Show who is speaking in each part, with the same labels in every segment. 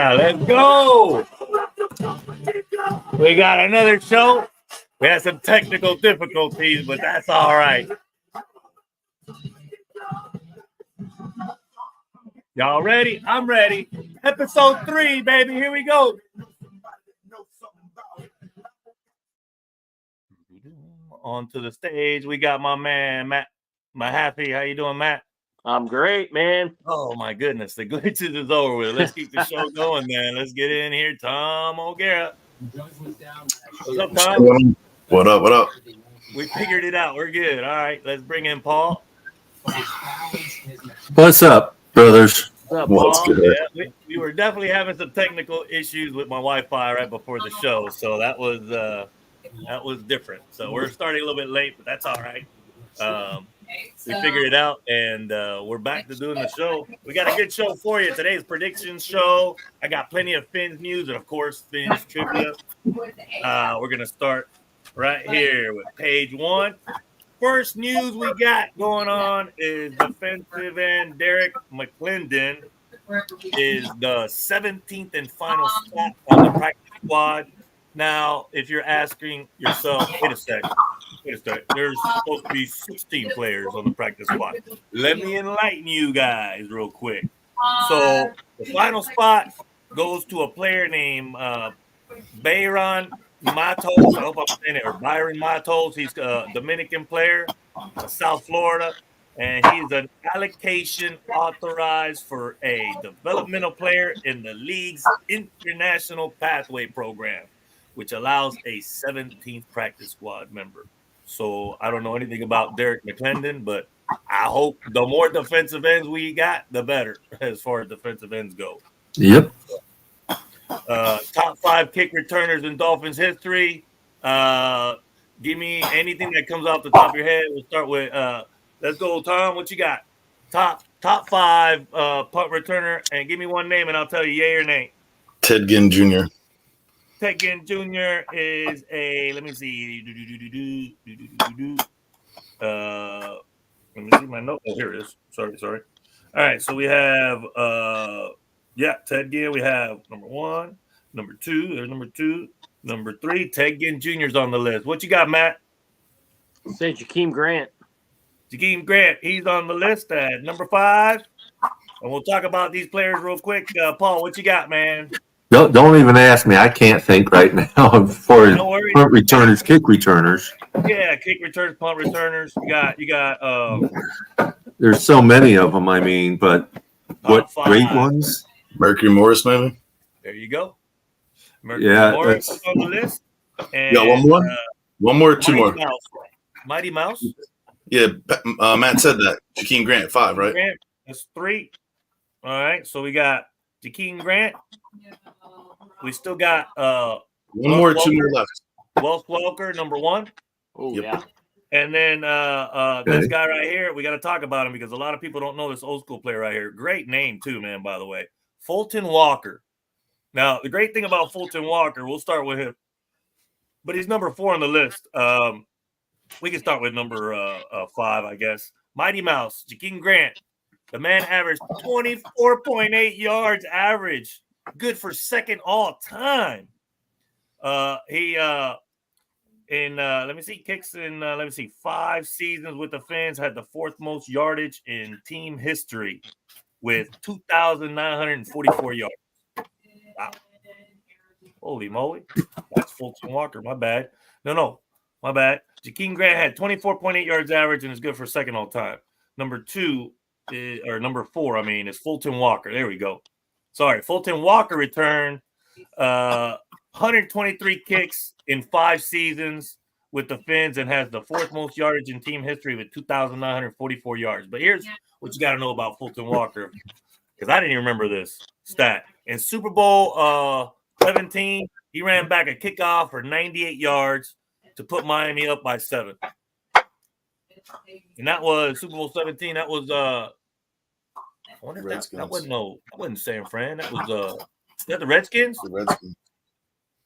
Speaker 1: Yeah, let's go. We got another show. We had some technical difficulties, but that's all right. Y'all ready? I'm ready. Episode 3, baby. Here we go. On to the stage, we got my man, Matt. Mahaffey. How you doing, Matt?
Speaker 2: I'm great, man.
Speaker 1: Oh, my goodness. The glitches is over with. Let's keep the show going, man. Let's get in here. Tom O'Gara. What's up, Tom?
Speaker 3: What up? What up?
Speaker 1: We figured it out. We're good. All right. Let's bring in Paul.
Speaker 4: What's up, brothers?
Speaker 1: What's up,
Speaker 3: What's
Speaker 1: Paul?
Speaker 3: good?
Speaker 1: Yeah, we were definitely having some technical issues with my Wi-Fi right before the show, so that was different. So we're starting a little bit late, but that's all right. We figured it out, and we're back to doing the show. We got a good show for you. Today's predictions show. I got plenty of Fins news and, of course, Fins trivia. We're going to start right here with page 1. First news we got going on is defensive end Derek McClendon is the 17th and final spot on the practice squad. Now, if you're asking yourself, wait a second. There's supposed to be 16 players on the practice squad. Let me enlighten you guys real quick. So the final spot goes to a player named Byron Matos. I hope I'm saying it, or Byron Matos. He's a Dominican player, South Florida, and he's an allocation authorized for a developmental player in the league's international pathway program, which allows a 17th practice squad member. So I don't know anything about Derek McClendon, but I hope the more defensive ends we got, the better as far as defensive ends go.
Speaker 4: Yep.
Speaker 1: Top 5 kick returners in Dolphins history. Give me anything that comes off the top of your head. We'll start with let's go, Tom. What you got? Top 5 punt returner, and give me one name, and I'll tell you yay or nay.
Speaker 3: Ted Ginn Jr.
Speaker 1: Ted Ginn Jr. is a, let me see. Let me see my note. Oh, here it is. Sorry. All right, so we have Ted Ginn. We have number 1, number 2. There's number 2. Number 3, Ted Ginn Jr.'s on the list. What you got, Matt?
Speaker 2: Say Jakeem Grant.
Speaker 1: Jakeem Grant, he's on the list at number 5. And we'll talk about these players real quick. Paul, what you got, man?
Speaker 4: Don't even ask me. I can't think right now for punt returners, kick returners.
Speaker 1: Yeah, kick returners, punt returners. You got.
Speaker 4: There's so many of them. I mean, but what
Speaker 1: 5.
Speaker 4: great ones?
Speaker 3: Mercury Morris, maybe.
Speaker 1: There you go.
Speaker 4: Mercury
Speaker 1: Morris is on the list. And,
Speaker 3: yeah, one more, 2 more.
Speaker 1: Mighty Mouse.
Speaker 3: Yeah, Matt said that. Jakeem Grant, 5, right?
Speaker 1: Grant, that's 3. All right, so we got Jakeem Grant. We still got
Speaker 3: one more, 2 more left.
Speaker 1: Wells Welker, number 1.
Speaker 2: Oh,
Speaker 3: Yep.
Speaker 2: yeah.
Speaker 1: And then this guy right here, we got to talk about him because a lot of people don't know this old school player right here. Great name too, man, by the way. Fulton Walker. Now, the great thing about Fulton Walker, we'll start with him, but he's number 4 on the list. We can start with number 5, I guess. Mighty Mouse, Jakeem Grant. The man averaged 24.8 yards average. Good for second all time. He let me see, kicks in 5 seasons with the Fins, had the 4th most yardage in team history with 2,944 yards. Wow. Holy moly. That's Fulton Walker. My bad. No, my bad. Jakeem Grant had 24.8 yards average and is good for second all time. Number 4, is Fulton Walker. There we go. Sorry, Fulton Walker returned 123 kicks in 5 seasons with the Fins and has the 4th most yardage in team history with 2,944 yards. But here's what you got to know about Fulton Walker, because I didn't even remember this stat. In Super Bowl 17, he ran back a kickoff for 98 yards to put Miami up by 7. And that was Super Bowl 17. That was I wonder if that wasn't San Fran. That was is that the Redskins?
Speaker 3: The Redskins.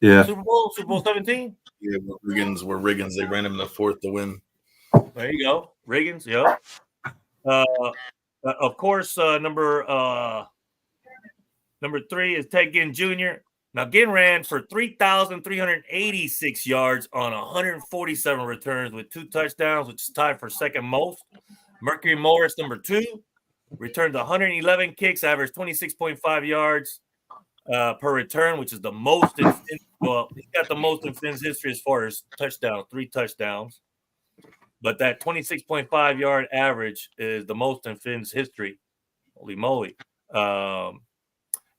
Speaker 4: Yeah.
Speaker 1: Super Bowl 17?
Speaker 3: Yeah, Riggins. They ran him in the 4th to win.
Speaker 1: There you go. Riggins, yeah. Of course, number Number 3 is Ted Ginn Jr. Now, Ginn ran for 3,386 yards on 147 returns with 2 touchdowns, which is tied for second most. Mercury Morris, number 2, returned 111 kicks, averaged 26.5 yards per return, which is the most in well, he's got the most in Finn's history as far as touchdowns, 3 touchdowns. But that 26.5 yard average is the most in Finn's history. Holy moly.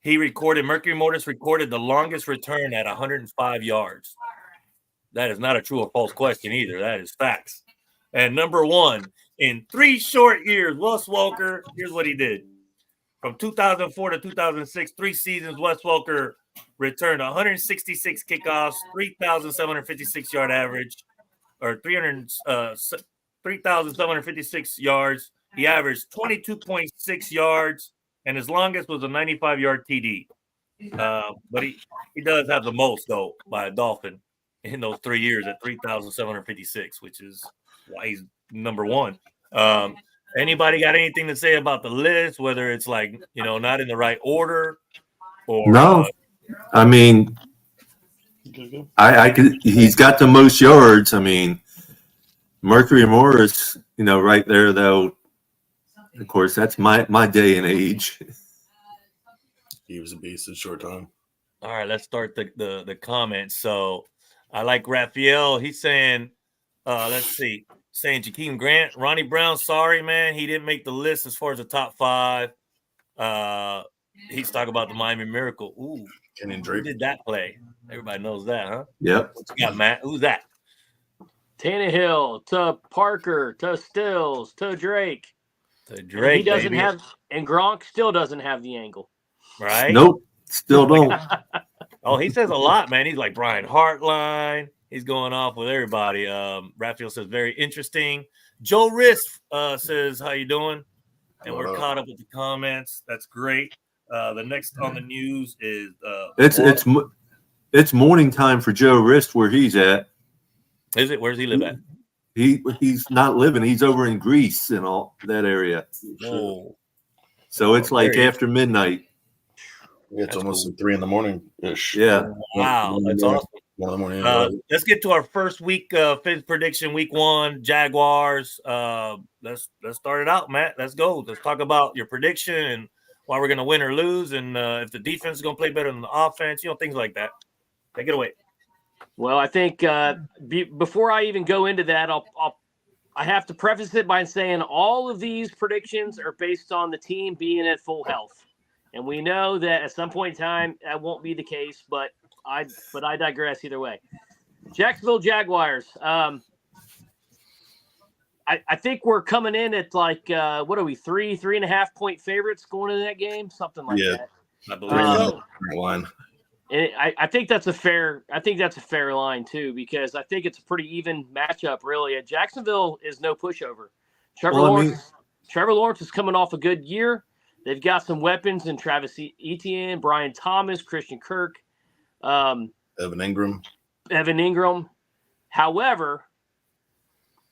Speaker 1: Mercury Morris recorded the longest return at 105 yards. That is not a true or false question either. That is facts. And number 1, in 3 short years, Wes Welker, here's what he did. From 2004 to 2006, 3 seasons, Wes Welker returned 166 kickoffs, 3,756 yard average, or 3,756 yards. He averaged 22.6 yards, and his longest was a 95-yard TD. But he does have the most, though, by a Dolphin in those 3 years at 3,756, which is why he's number 1. Anybody got anything to say about the list, whether it's like, not in the right order or
Speaker 4: no? I mean, I could. He's got the most yards. I mean, Mercury Morris, right there though. Of course, that's my day and age.
Speaker 3: He was a beast in a short time.
Speaker 1: All right, let's start the comments. So I like Raphael. He's saying, let's see. Saying Jakeem Grant, Ronnie Brown, sorry, man. He didn't make the list as far as the top 5. He's talking about the Miami Miracle. Ooh, who did that play? Everybody knows that, huh?
Speaker 4: Yep.
Speaker 1: What you got, Matt? Who's that?
Speaker 2: Tannehill to Parker to Stills to Drake. He doesn't have, and Gronk still doesn't have the angle.
Speaker 1: Right?
Speaker 4: Nope. Still don't.
Speaker 1: Oh, he says a lot, man. He's like Brian Hartline. He's going off with everybody. Raphael says, very interesting. Joe Risk says, how you doing? And we're caught up with the comments. That's great. The next on the news is
Speaker 4: it's morning time for Joe Risk where he's at.
Speaker 1: Is it? Where does he live at?
Speaker 4: He's not living. He's over in Greece and all that area.
Speaker 1: Oh.
Speaker 4: So it's like after midnight.
Speaker 3: Yeah, it's almost like 3 in the morning ish.
Speaker 4: Yeah.
Speaker 1: Wow, that's awesome.
Speaker 3: 1 in the morning.
Speaker 1: Let's get to our first week fifth prediction, week 1, Jaguars. Let's start it out, Matt. Let's go. Let's talk about your prediction and why we're going to win or lose, and if the defense is going to play better than the offense, things like that. Take it away.
Speaker 2: Well, I think before I even go into that, I have to preface it by saying all of these predictions are based on the team being at full health, and we know that at some point in time that won't be the case. But I digress either way. Jacksonville Jaguars. I think we're coming in at like what are we 3.5 point favorites going into that game, something like that.
Speaker 1: I believe
Speaker 3: line.
Speaker 2: And I think that's a fair line too, because I think it's a pretty even matchup. Really, Jacksonville is no pushover. Trevor Lawrence is coming off a good year. They've got some weapons in Travis Etienne, Brian Thomas, Christian Kirk,
Speaker 3: Evan Ingram.
Speaker 2: However,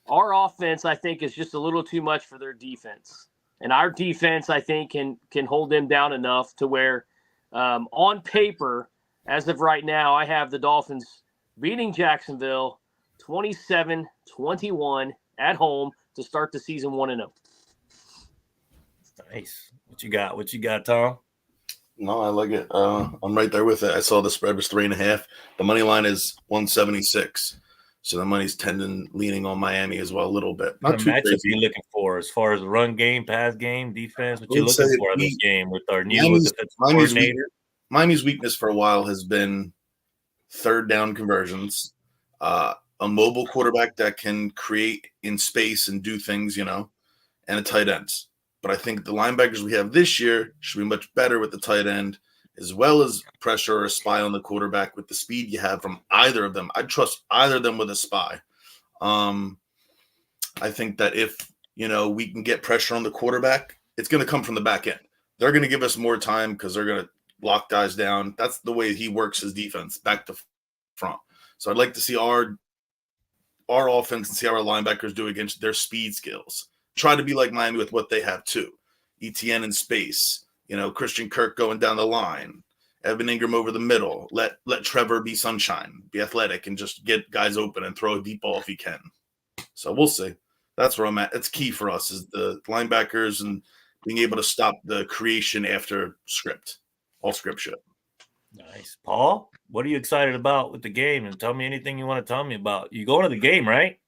Speaker 2: our offense, I think, is just a little too much for their defense, and our defense, I think, can hold them down enough to where, on paper, as of right now, I have the Dolphins beating Jacksonville 27-21 at home to start the season 1-0.
Speaker 1: Nice. What you got, Tom?
Speaker 3: No, I like it. I'm right there with it. I saw the spread was 3.5. The money line is 176. So the money's leaning on Miami as well a little bit.
Speaker 1: What matchup are you looking for as far as run game, pass game, defense? What you looking for in this game with our new defensive coordinator?
Speaker 3: Miami's weakness for a while has been third down conversions, a mobile quarterback that can create in space and do things, and a tight ends. But I think the linebackers we have this year should be much better with the tight end, as well as pressure or a spy on the quarterback with the speed you have from either of them. I'd trust either of them with a spy. I think that if, we can get pressure on the quarterback, it's going to come from the back end. They're going to give us more time because they're going to lock guys down. That's the way he works his defense, back to front. So I'd like to see our offense and see how our linebackers do against their speed skills. Try to be like Miami with what they have too. ETN in space, Christian Kirk going down the line, Evan Ingram over the middle. Let Trevor be sunshine, be athletic, and just get guys open and throw a deep ball if he can. So we'll see. That's where I'm at. It's key for us is the linebackers and being able to stop the creation after script, all script shit.
Speaker 1: Nice. Paul, what are you excited about with the game? And tell me anything you want to tell me about. You going to the game, right?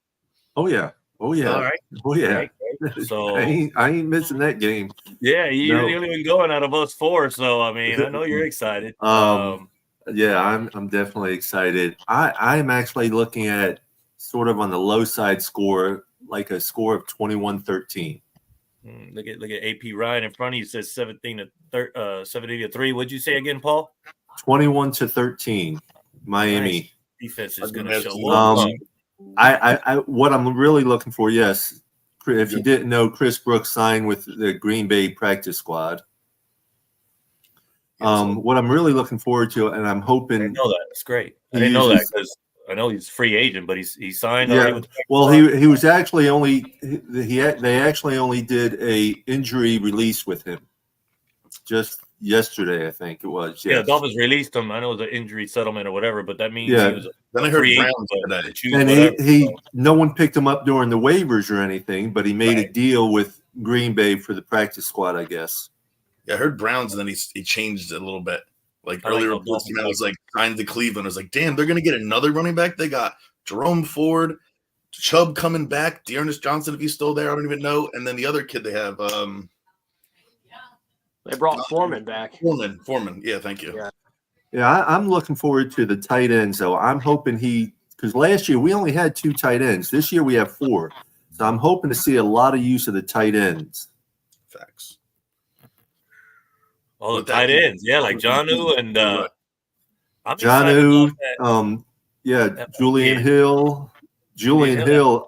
Speaker 4: Oh yeah.
Speaker 1: All right.
Speaker 4: Oh yeah.
Speaker 1: Great. So
Speaker 4: I ain't missing that game.
Speaker 1: yeah, you're the only one going out of us four. So I mean, I know you're excited.
Speaker 4: Yeah, I'm definitely excited. I'm actually looking at sort of on the low side score, like a score of 21-13.
Speaker 1: Look at AP Ryan in front of you. Says 17-3. What'd you say again, Paul?
Speaker 4: 21-13. Miami.
Speaker 1: Nice. Defense is going to show.
Speaker 4: What I'm really looking for, yes. If you didn't know, Chris Brooks signed with the Green Bay practice squad. What I'm really looking forward to, and I'm hoping.
Speaker 1: I know that. It's great. I didn't know that because I know he's a free agent, but he signed.
Speaker 4: Yeah. With he was actually only they actually only did a injury release with him just yesterday, I think it was. Yes.
Speaker 1: Yeah, Dolphins released him. I know it was an injury settlement or whatever, but that means he was
Speaker 3: then I heard Browns
Speaker 4: today. And no one picked him up during the waivers or anything, but he made a deal with Green Bay for the practice squad, I guess.
Speaker 3: Yeah, I heard Browns, and then he changed it a little bit. Like earlier reports came out, was like signed to Cleveland. I was like, damn, they're gonna get another running back. They got Jerome Ford, Chubb coming back, Dearness Johnson if he's still there, I don't even know. And then the other kid they have,
Speaker 2: they brought Foreman back.
Speaker 3: Foreman. Yeah, thank you.
Speaker 4: Yeah, I'm looking forward to the tight ends, though. I'm hoping because last year we only had 2 tight ends. This year we have 4. So I'm hoping to see a lot of use of the tight ends.
Speaker 3: Facts.
Speaker 1: Oh, the tight ends. Yeah, like Jonnu and
Speaker 4: Jonnu, Julian Hill. Julian Hill,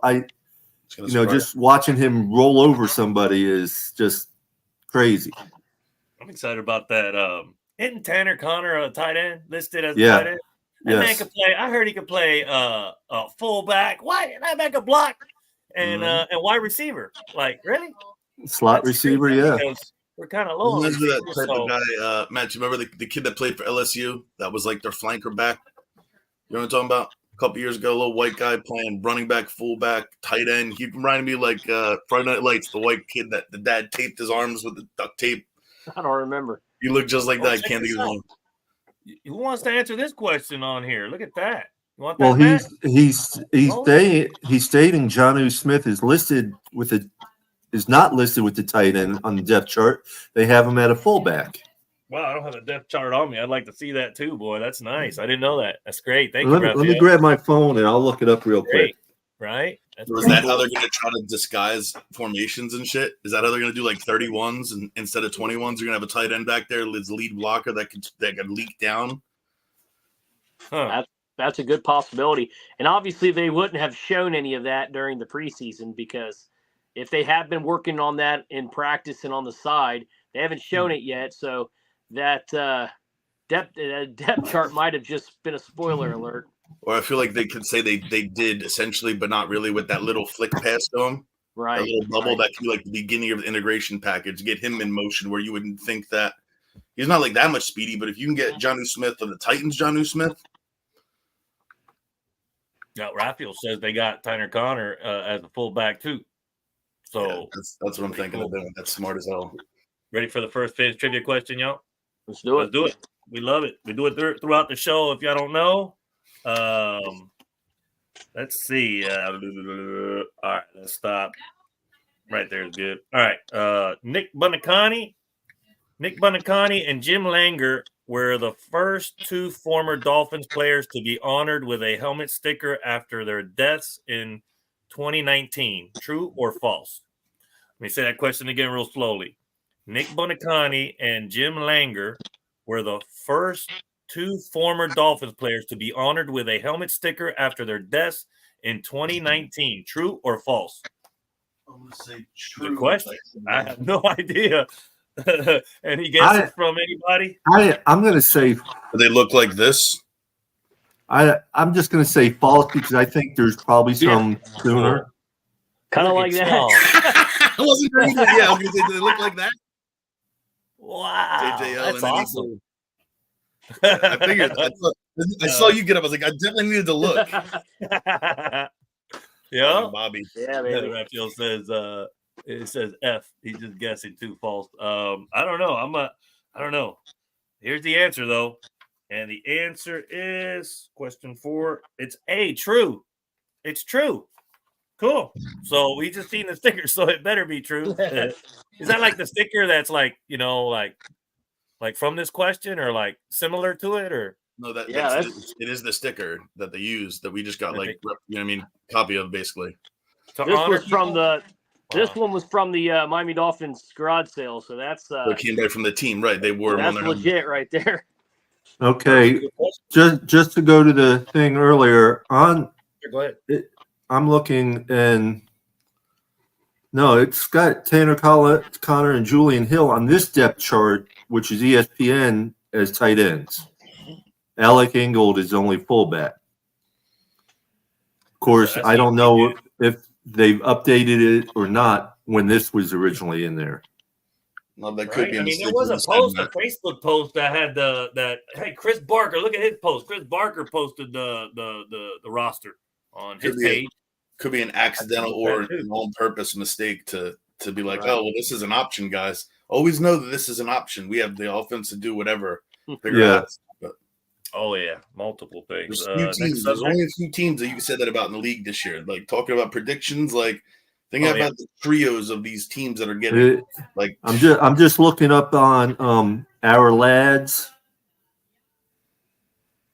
Speaker 4: just watching him roll over somebody is just crazy.
Speaker 1: I'm excited about that. Isn't Tanner Connor a tight end listed as a tight end? That man could play. I heard he could play a fullback, linebacker, block, and wide receiver. Like really?
Speaker 4: Slot receiver, yeah.
Speaker 1: We're kind of low.
Speaker 3: Remember that type of guy, Matt? You remember the kid that played for LSU? That was like their flanker back. You know what I'm talking about? A couple years ago, a little white guy playing running back, fullback, tight end. He reminded me like Friday Night Lights, the white kid that the dad taped his arms with the duct tape.
Speaker 2: I don't remember.
Speaker 3: You look just like that. I can't think of his name.
Speaker 1: Who wants to answer this question on here? Look at that. You want that? Well,
Speaker 4: he's stating Jonnu Smith is not listed with the tight end on the depth chart. They have him at a fullback.
Speaker 1: Wow, I don't have a depth chart on me. I'd like to see that too, boy. That's nice. I didn't know that. That's great. Thank you.
Speaker 4: Let me grab my phone and I'll look it up real quick.
Speaker 1: Right?
Speaker 3: Is that how they're going to try to disguise formations and shit? Is that how they're going to do like 31s and instead of 21s? You're going to have a tight end back there, his lead blocker that could leak down.
Speaker 2: Huh. That's a good possibility. And obviously they wouldn't have shown any of that during the preseason because if they have been working on that in practice and on the side, they haven't shown it yet. So that depth chart might have just been a spoiler alert.
Speaker 3: Or I feel like they could say they did essentially, but not really with that little flick pass to him.
Speaker 2: Right.
Speaker 3: A little bubble that could be like the beginning of the integration package, get him in motion where you wouldn't think that he's not like that much speedy, but if you can get Jonnu Smith of the Titans, Jonnu Smith.
Speaker 1: Now, Raphael says they got Tanner Connor as a fullback too. So
Speaker 3: yeah, that's what I'm thinking of doing. That's smart as hell.
Speaker 1: Ready for the first Fans trivia question, y'all?
Speaker 2: Let's do it.
Speaker 1: We love it. We do it throughout the show. If y'all don't know, let's see. All right, let's stop. Right there is good. All right, Nick Buoniconti and Jim Langer were the first 2 former Dolphins players to be honored with a helmet sticker after their deaths in 2019. True or false? Let me say that question again real slowly. Nick Buoniconti and Jim Langer were the first 2 former Dolphins players to be honored with a helmet sticker after their deaths in 2019. True or false?
Speaker 3: I'm going to say true.
Speaker 1: Good question. I have no idea. Any guesses from anybody?
Speaker 4: I'm going to say.
Speaker 3: Do they look like this?
Speaker 4: I'm just going to say false because I think there's probably some sooner.
Speaker 2: Kind of like that.
Speaker 3: I wasn't ready. Yeah, I was going to say, do they look like that?
Speaker 1: Wow,
Speaker 3: JJL
Speaker 1: that's
Speaker 3: and
Speaker 1: awesome.
Speaker 3: I figured. I saw you get up. I was like, I definitely needed to look.
Speaker 1: Yeah,
Speaker 3: Bobby.
Speaker 2: Yeah, baby.
Speaker 1: Raphael says it says F. He's just guessing too. False. I don't know. I don't know. Here's the answer though, and the answer is question 4. It's A. True. It's true. Cool. So we just seen the sticker, so it better be true. Is that like the sticker that's like, you know, like from this question or like similar to it or?
Speaker 3: No, it is the sticker that they use that we just got like, you know what I mean, copy of basically.
Speaker 2: This was from this one was from the Miami Dolphins garage sale, so that's
Speaker 3: it came right from the team, right? They wore them on
Speaker 2: that's
Speaker 3: their
Speaker 2: legit right there.
Speaker 4: Okay, just to go to the thing earlier on.
Speaker 1: Go ahead.
Speaker 4: I'm looking and no, it's got Tanner Connor and Julian Hill on this depth chart, which is ESPN, as tight ends. Alec Ingold is only fullback. Of course, I don't know if they've updated it or not when this was originally in there.
Speaker 3: Well, that could be.
Speaker 1: I mean, there was a post, a Facebook post that had hey, Chris Barker, look at his post. Chris Barker posted the roster on his page.
Speaker 3: Could be an accidental or an on-purpose mistake to be like, oh, well, this is an option, guys. Always know that this is an option. We have the offense to do whatever.
Speaker 1: Oh yeah, multiple things.
Speaker 3: There's only a few teams that you said that about in the league this year. Like talking about predictions, like thinking about the trios of these teams that are getting like.
Speaker 4: I'm just looking up on our lads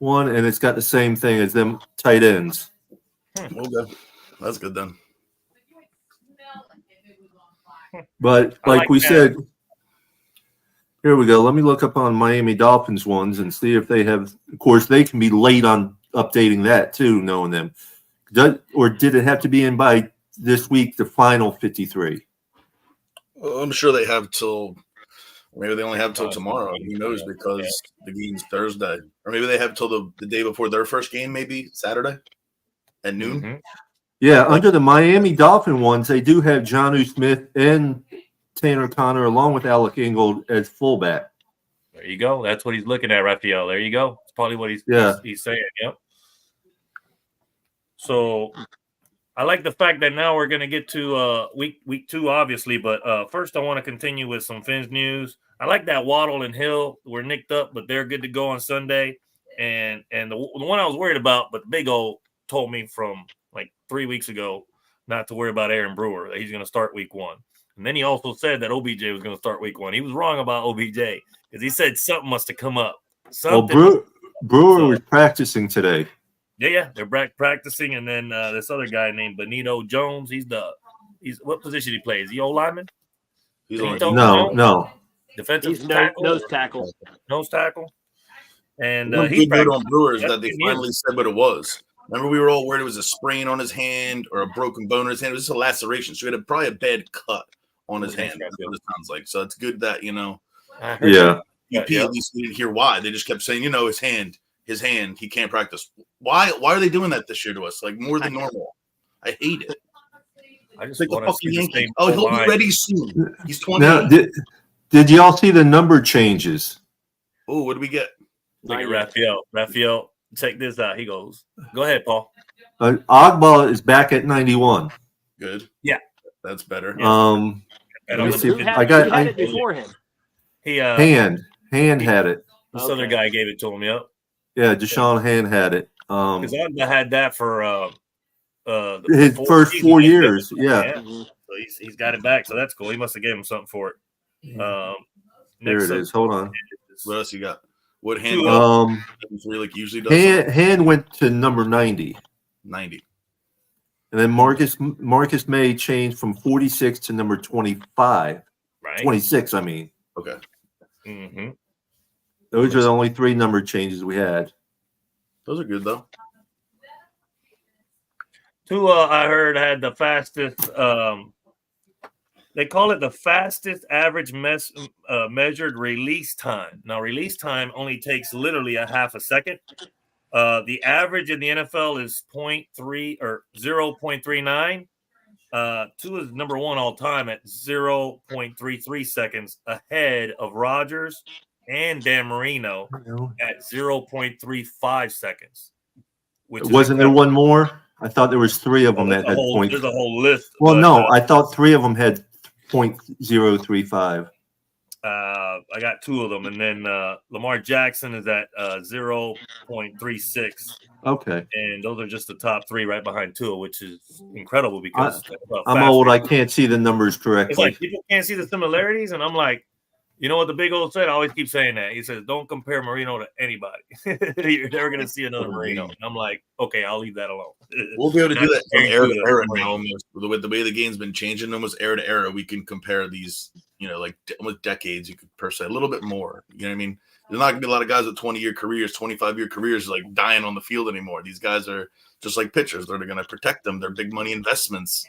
Speaker 4: one, and it's got the same thing as them tight ends.
Speaker 3: Okay, that's good then.
Speaker 4: But like we said, here we go. Let me look up on Miami Dolphins ones and see if they have. Of course, they can be late on updating that too, knowing them. Or did it have to be in by this week, the final 53?
Speaker 3: Well, I'm sure they have till. Maybe they only have till tomorrow. Who knows? Because the game's Thursday, or maybe they have till the day before their first game, maybe Saturday at noon.
Speaker 1: Mm-hmm.
Speaker 4: Yeah, under the Miami Dolphin ones, they do have Jonnu Smith and Tanner Connor along with Alec Ingold as fullback.
Speaker 1: There you go. That's what he's looking at, Raphael. There you go. It's probably what he's saying. Yep. So I like the fact that now we're going to get to week 2, obviously. But first, I want to continue with some Fins news. I like that Waddle and Hill were nicked up, but they're good to go on Sunday. And the one I was worried about, but the Big O told me from like 3 weeks ago not to worry about Aaron Brewer, that he's going to start week 1. And then he also said that OBJ was going to start week 1. He was wrong about OBJ because he said something must have come up.
Speaker 4: Brewer was practicing today.
Speaker 1: Yeah, they're back practicing. And then this other guy named Benito Jones, he's what position he plays? Is he O-lineman?
Speaker 4: No.
Speaker 1: Defensive
Speaker 2: tackle? Nose tackle.
Speaker 1: Nose tackle. And
Speaker 3: he's good on Brewers that they finally said what it was. Remember, we were all worried it was a sprain on his hand or a broken bone in his hand. It was just a laceration. So he had probably a bad cut on his hand. That's what it sounds like. So it's good that, at least we didn't hear why. They just kept saying, his hand, he can't practice. Why are they doing that this year to us? Like more than normal. I hate it.
Speaker 1: I just
Speaker 3: like
Speaker 1: want
Speaker 3: the fucking Yankees. Oh, he'll be ready soon. He's 20.
Speaker 4: Now, did y'all see the number changes?
Speaker 3: Oh, what do we get?
Speaker 1: Look at Raphael. Raphael, check this out. He goes, go ahead, Paul.
Speaker 4: Agba is back at 91.
Speaker 3: Good.
Speaker 1: Yeah.
Speaker 3: That's better.
Speaker 4: Let me see.
Speaker 2: I had it before him.
Speaker 4: Hand had it.
Speaker 1: This other guy gave it to him, yep.
Speaker 4: Yeah, Deshaun Hand had it.
Speaker 1: Because Agba had that for
Speaker 4: his first 4 years. Yeah.
Speaker 1: So he's got it back. So that's cool. He must have given him something for it.
Speaker 4: There it is. Hold on.
Speaker 3: What else you got? What hand? Usually does.
Speaker 4: Hand went to number 90.
Speaker 3: 90.
Speaker 4: And then Marcus May changed from 46 to number 25.
Speaker 1: Right.
Speaker 4: 26, I mean.
Speaker 3: Okay.
Speaker 1: Mm-hmm.
Speaker 4: Those are the only 3 number changes we had.
Speaker 3: Those are good, though.
Speaker 1: Tua, I heard, had the fastest they call it the fastest average measured release time. Now, release time only takes literally a half a second. The average in the NFL is 0.3 or 0.39. Tua is number one all time at 0.33 seconds ahead of Rodgers and Dan Marino at 0.35 seconds.
Speaker 4: Wasn't there one more? I thought there was 3 of them that had point.
Speaker 1: There's a whole list.
Speaker 4: Well, no, I thought 3 of them had 0.035.
Speaker 1: I got 2 of them, and then Lamar Jackson is at 0.36.
Speaker 4: Okay.
Speaker 1: And those are just the top 3 right behind Tua, which is incredible because
Speaker 4: I'm old. I can't see the numbers correctly.
Speaker 1: It's like people can't see the similarities, and I'm like, you know what the big old said? I always keep saying that. He says, don't compare Marino to anybody. You're never going to see another Marino. And I'm like, okay, I'll leave that alone.
Speaker 3: We'll be able to do that from era to era now. Almost. With the way the game's been changing, almost era to era, we can compare these, like almost decades, you could per se, a little bit more. You know what I mean? There's not going to be a lot of guys with 20-year careers, 25-year careers like dying on the field anymore. These guys are just like pitchers. They're going to protect them. They're big money investments.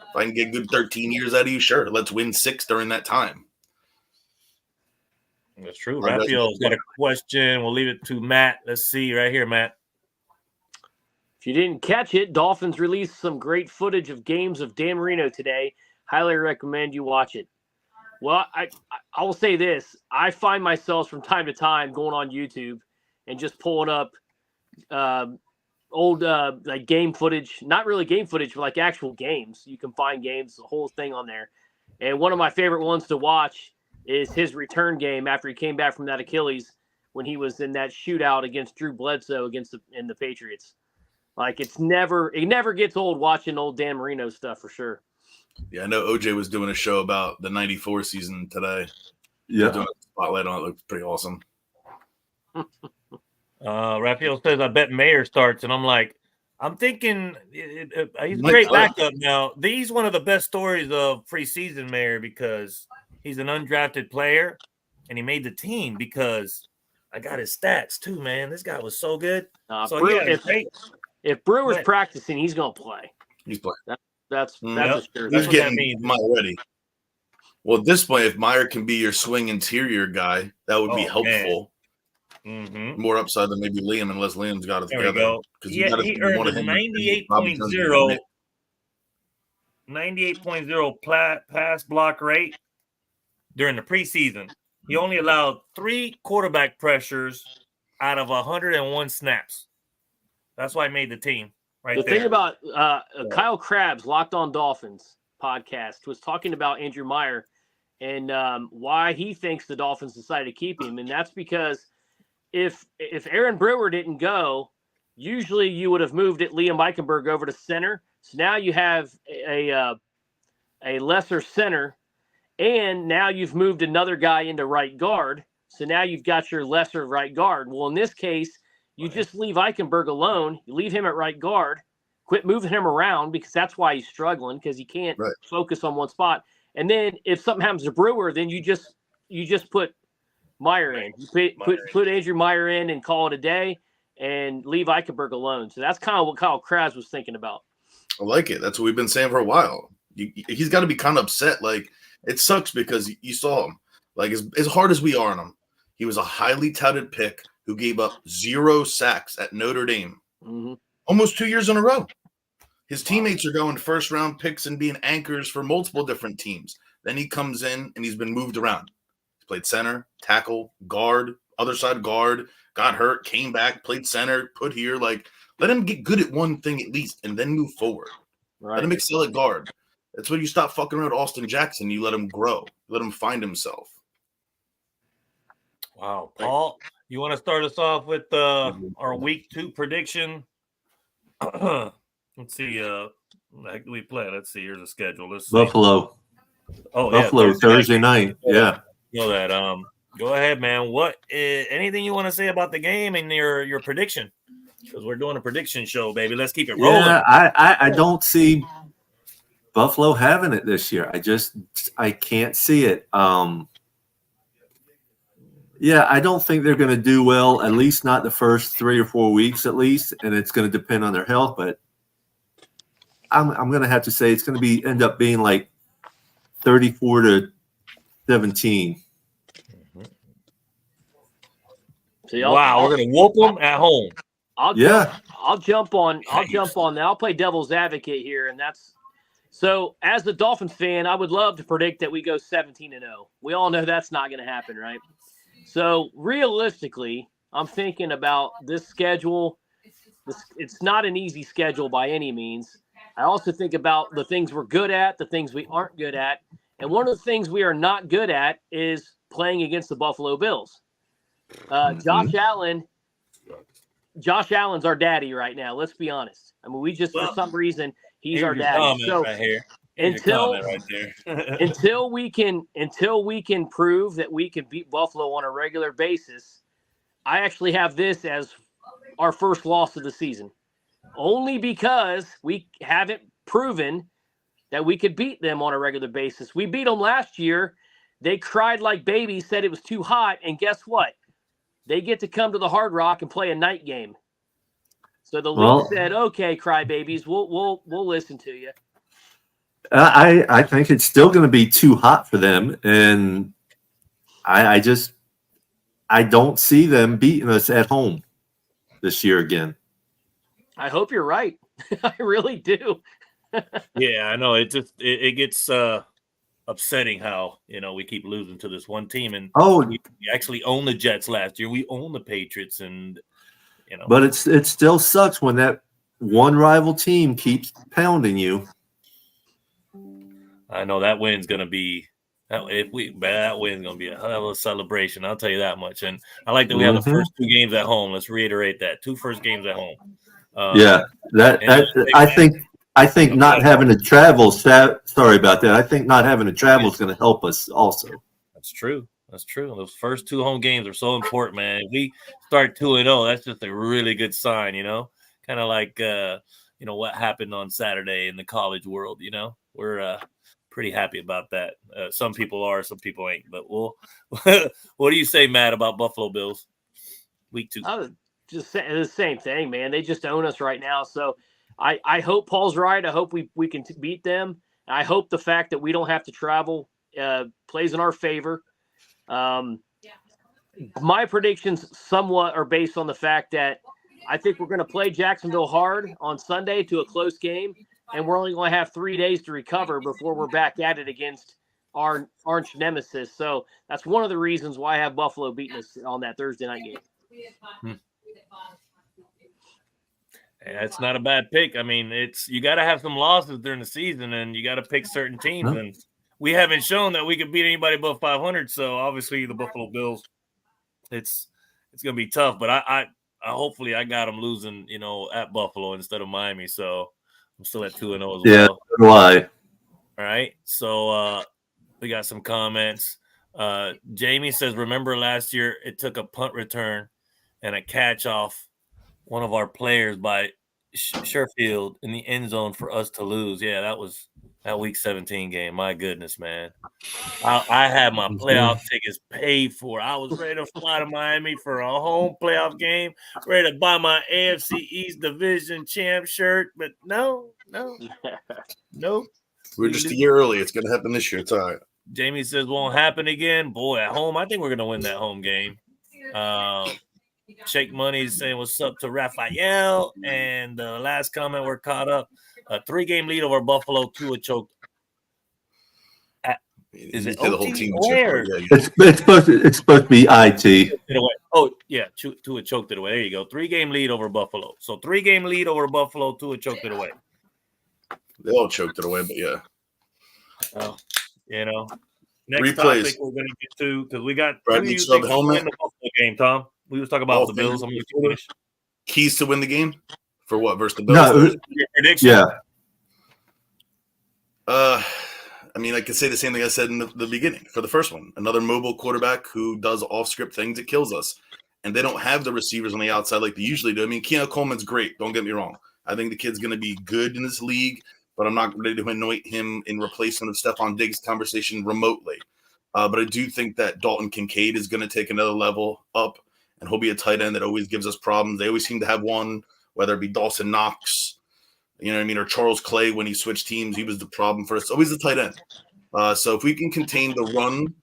Speaker 3: If I can get good 13 years out of you, sure. Let's win 6 during that time.
Speaker 1: That's true. Raphael's got a question. We'll leave it to Matt. Let's see right here, Matt.
Speaker 2: If you didn't catch it, Dolphins released some great footage of games of Dan Marino today. Highly recommend you watch it. Well, I will say this. I find myself from time to time going on YouTube and just pulling up old like game footage. Not really game footage, but like actual games. You can find games, the whole thing on there. And one of my favorite ones to watch is his return game after he came back from that Achilles when he was in that shootout against Drew Bledsoe in the Patriots. Like it never gets old watching old Dan Marino stuff for sure.
Speaker 3: Yeah, I know OJ was doing a show about the 94 season today.
Speaker 4: Yeah.
Speaker 3: Doing a spotlight on it. Looked pretty awesome.
Speaker 1: Raphael says, I bet Mayer starts. And I'm like, I'm thinking he's a great backup now. He's one of the best stories of preseason, Mayer, because he's an undrafted player, and he made the team because I got his stats too, man. This guy was so good.
Speaker 2: If Brewer's practicing, he's going to play.
Speaker 3: He's playing.
Speaker 2: That's a sure.
Speaker 3: He's getting Meyer ready. Well, at this point, if Meyer can be your swing interior guy, that would be helpful. Mm-hmm. More upside than maybe Liam, unless Liam's got it together.
Speaker 1: He earned a 98.0 pass block rate during the preseason. He only allowed 3 quarterback pressures out of 101 snaps. That's why he made the team. The
Speaker 2: thing about Kyle Krabs, Locked On Dolphins podcast, was talking about Andrew Meyer and why he thinks the Dolphins decided to keep him. And that's because if Aaron Brewer didn't go, usually you would have moved Liam Eichenberg over to center. So now you have a lesser center, and now you've moved another guy into right guard. So now you've got your lesser right guard. Well, in this case, you just leave Eichenberg alone. You leave him at right guard. Quit moving him around because that's why he's struggling because he can't focus on one spot. And then if something happens to Brewer, then you just put Meyer in. You put Andrew Meyer in and call it a day and leave Eichenberg alone. So that's kind of what Kyle Krabs was thinking about.
Speaker 3: I like it. That's what we've been saying for a while. He's got to be kind of upset. Like, it sucks because you saw him. Like, as hard as we are on him, he was a highly touted pick who gave up 0 sacks at Notre Dame almost 2 years in a row. His teammates are going first-round picks and being anchors for multiple different teams. Then he comes in, and he's been moved around. He's played center, tackle, guard, other side guard, got hurt, came back, played center, put here. Like, let him get good at one thing at least and then move forward. Right. Let him excel at guard. That's when you stop fucking around Austin Jackson. You let him grow. Let him find himself.
Speaker 1: Wow. Paul, you want to start us off with our week 2 prediction? Let's see. How do we play? Let's see. Here's the schedule. Let's see.
Speaker 4: Buffalo.
Speaker 1: Oh,
Speaker 4: Buffalo, yeah, Thursday night. Yeah.
Speaker 1: You know that. Go ahead, man. What? Anything you want to say about the game and your prediction? Because we're doing a prediction show, baby. Let's keep it rolling.
Speaker 4: Yeah, I don't see Buffalo having it this year. I can't see it. Yeah, I don't think they're going to do well, at least not the first 3 or 4 weeks at least, and it's going to depend on their health. But I'm going to have to say it's going to end up being like 34-17.
Speaker 1: Wow, we're going to whoop them at home.
Speaker 2: I'll jump on that. I'll play devil's advocate here, and that's So, as a Dolphins fan, I would love to predict that we go 17-0. We all know that's not going to happen, right? So, realistically, I'm thinking about this schedule. It's not an easy schedule by any means. I also think about the things we're good at, the things we aren't good at. And one of the things we are not good at is playing against the Buffalo Bills. Josh Allen's our daddy right now. Let's be honest. I mean, for some reason, he's our daddy. So
Speaker 1: right here.
Speaker 2: until
Speaker 1: Right there.
Speaker 2: until we can prove that we can beat Buffalo on a regular basis, I actually have this as our first loss of the season, only because we haven't proven that we could beat them on a regular basis. We beat them last year. They cried like babies, said it was too hot, and guess what? They get to come to the Hard Rock and play a night game. So the league said, "Okay, crybabies, we'll listen to you."
Speaker 4: I think it's still going to be too hot for them, and I don't see them beating us at home this year again.
Speaker 2: I hope you're right. I really do.
Speaker 1: Yeah, I know. It gets upsetting how we keep losing to this one team, and we actually owned the Jets last year. We own the Patriots, and
Speaker 4: But it still sucks when that one rival team keeps pounding you.
Speaker 1: I know that win's gonna be that win's gonna be a hell of a celebration. I'll tell you that much. And I like that we have the first 2 games at home. Let's reiterate that 2 first games at home.
Speaker 4: I think not having to travel. Sorry about that. I think not having to travel is going to help us also.
Speaker 1: That's true. Those first 2 home games are so important, man. If we start 2-0, that's just a really good sign. Kind of like what happened on Saturday in the college world. We're pretty happy about that. Some people are, some people ain't. But we'll. What do you say, Matt, about Buffalo Bills week 2?
Speaker 2: I was just saying the same thing, man. They just own us right now. So I hope Paul's right. I hope we can beat them. I hope the fact that we don't have to travel plays in our favor. My predictions somewhat are based on the fact that I think we're going to play Jacksonville hard on Sunday to a close game, and we're only going to have 3 days to recover before we're back at it against our arch nemesis. So that's one of the reasons why I have Buffalo beating us on that Thursday night game.
Speaker 1: It's not a bad pick. I mean, you got to have some losses during the season, and you got to pick certain teams. And we haven't shown that we can beat anybody above 500. So obviously, the Buffalo Bills, it's going to be tough. But I hopefully I got them losing, at Buffalo instead of Miami. So I'm still at 2-0 as well.
Speaker 4: Yeah, so do I.
Speaker 1: All right. So we got some comments. Jamie says, "Remember last year it took a punt return and a catch off one of our players by Sherfield in the end zone for us to lose." Yeah, that was that week 17 game. My goodness, man. I had my playoff tickets paid for. I was ready to fly to Miami for a home playoff game, ready to buy my AFC East Division champ shirt, but no.
Speaker 3: We're just a year early. It's going to happen this year. It's all right.
Speaker 1: Jamie says, "Won't happen again." Boy, at home, I think we're going to win that home game. Shake Money saying what's up to Raphael. And the last comment, we're caught up. A 3-game lead over Buffalo, Tua choked. Is it
Speaker 3: the whole team?
Speaker 4: It's supposed to be IT.
Speaker 1: Oh, yeah, Tua choked it away. There you go. 3-game lead over Buffalo. So 3-game lead over Buffalo, Tua choked it away.
Speaker 3: They all choked it away, but yeah.
Speaker 1: Oh, next topic we're going to get to, because we got
Speaker 3: Bradley Chubb helmet
Speaker 1: in the Buffalo game, Tom. We was talking about the Bills. I'm going to finish.
Speaker 3: Keys to win the game for what versus the Bills?
Speaker 1: Your prediction?
Speaker 4: Yeah.
Speaker 3: I mean, I could say the same thing I said in the beginning for the first one. Another mobile quarterback who does off-script things that kills us. And they don't have the receivers on the outside like they usually do. I mean, Keanu Coleman's great. Don't get me wrong. I think the kid's going to be good in this league, but I'm not ready to anoint him in replacement of Stephon Diggs' conversation remotely. But I do think that Dalton Kincaid is going to take another level up, and he'll be a tight end that always gives us problems. They always seem to have one, whether it be Dawson Knox, or Charles Clay when he switched teams. He was the problem for us. Always the tight end. So if we can contain the run,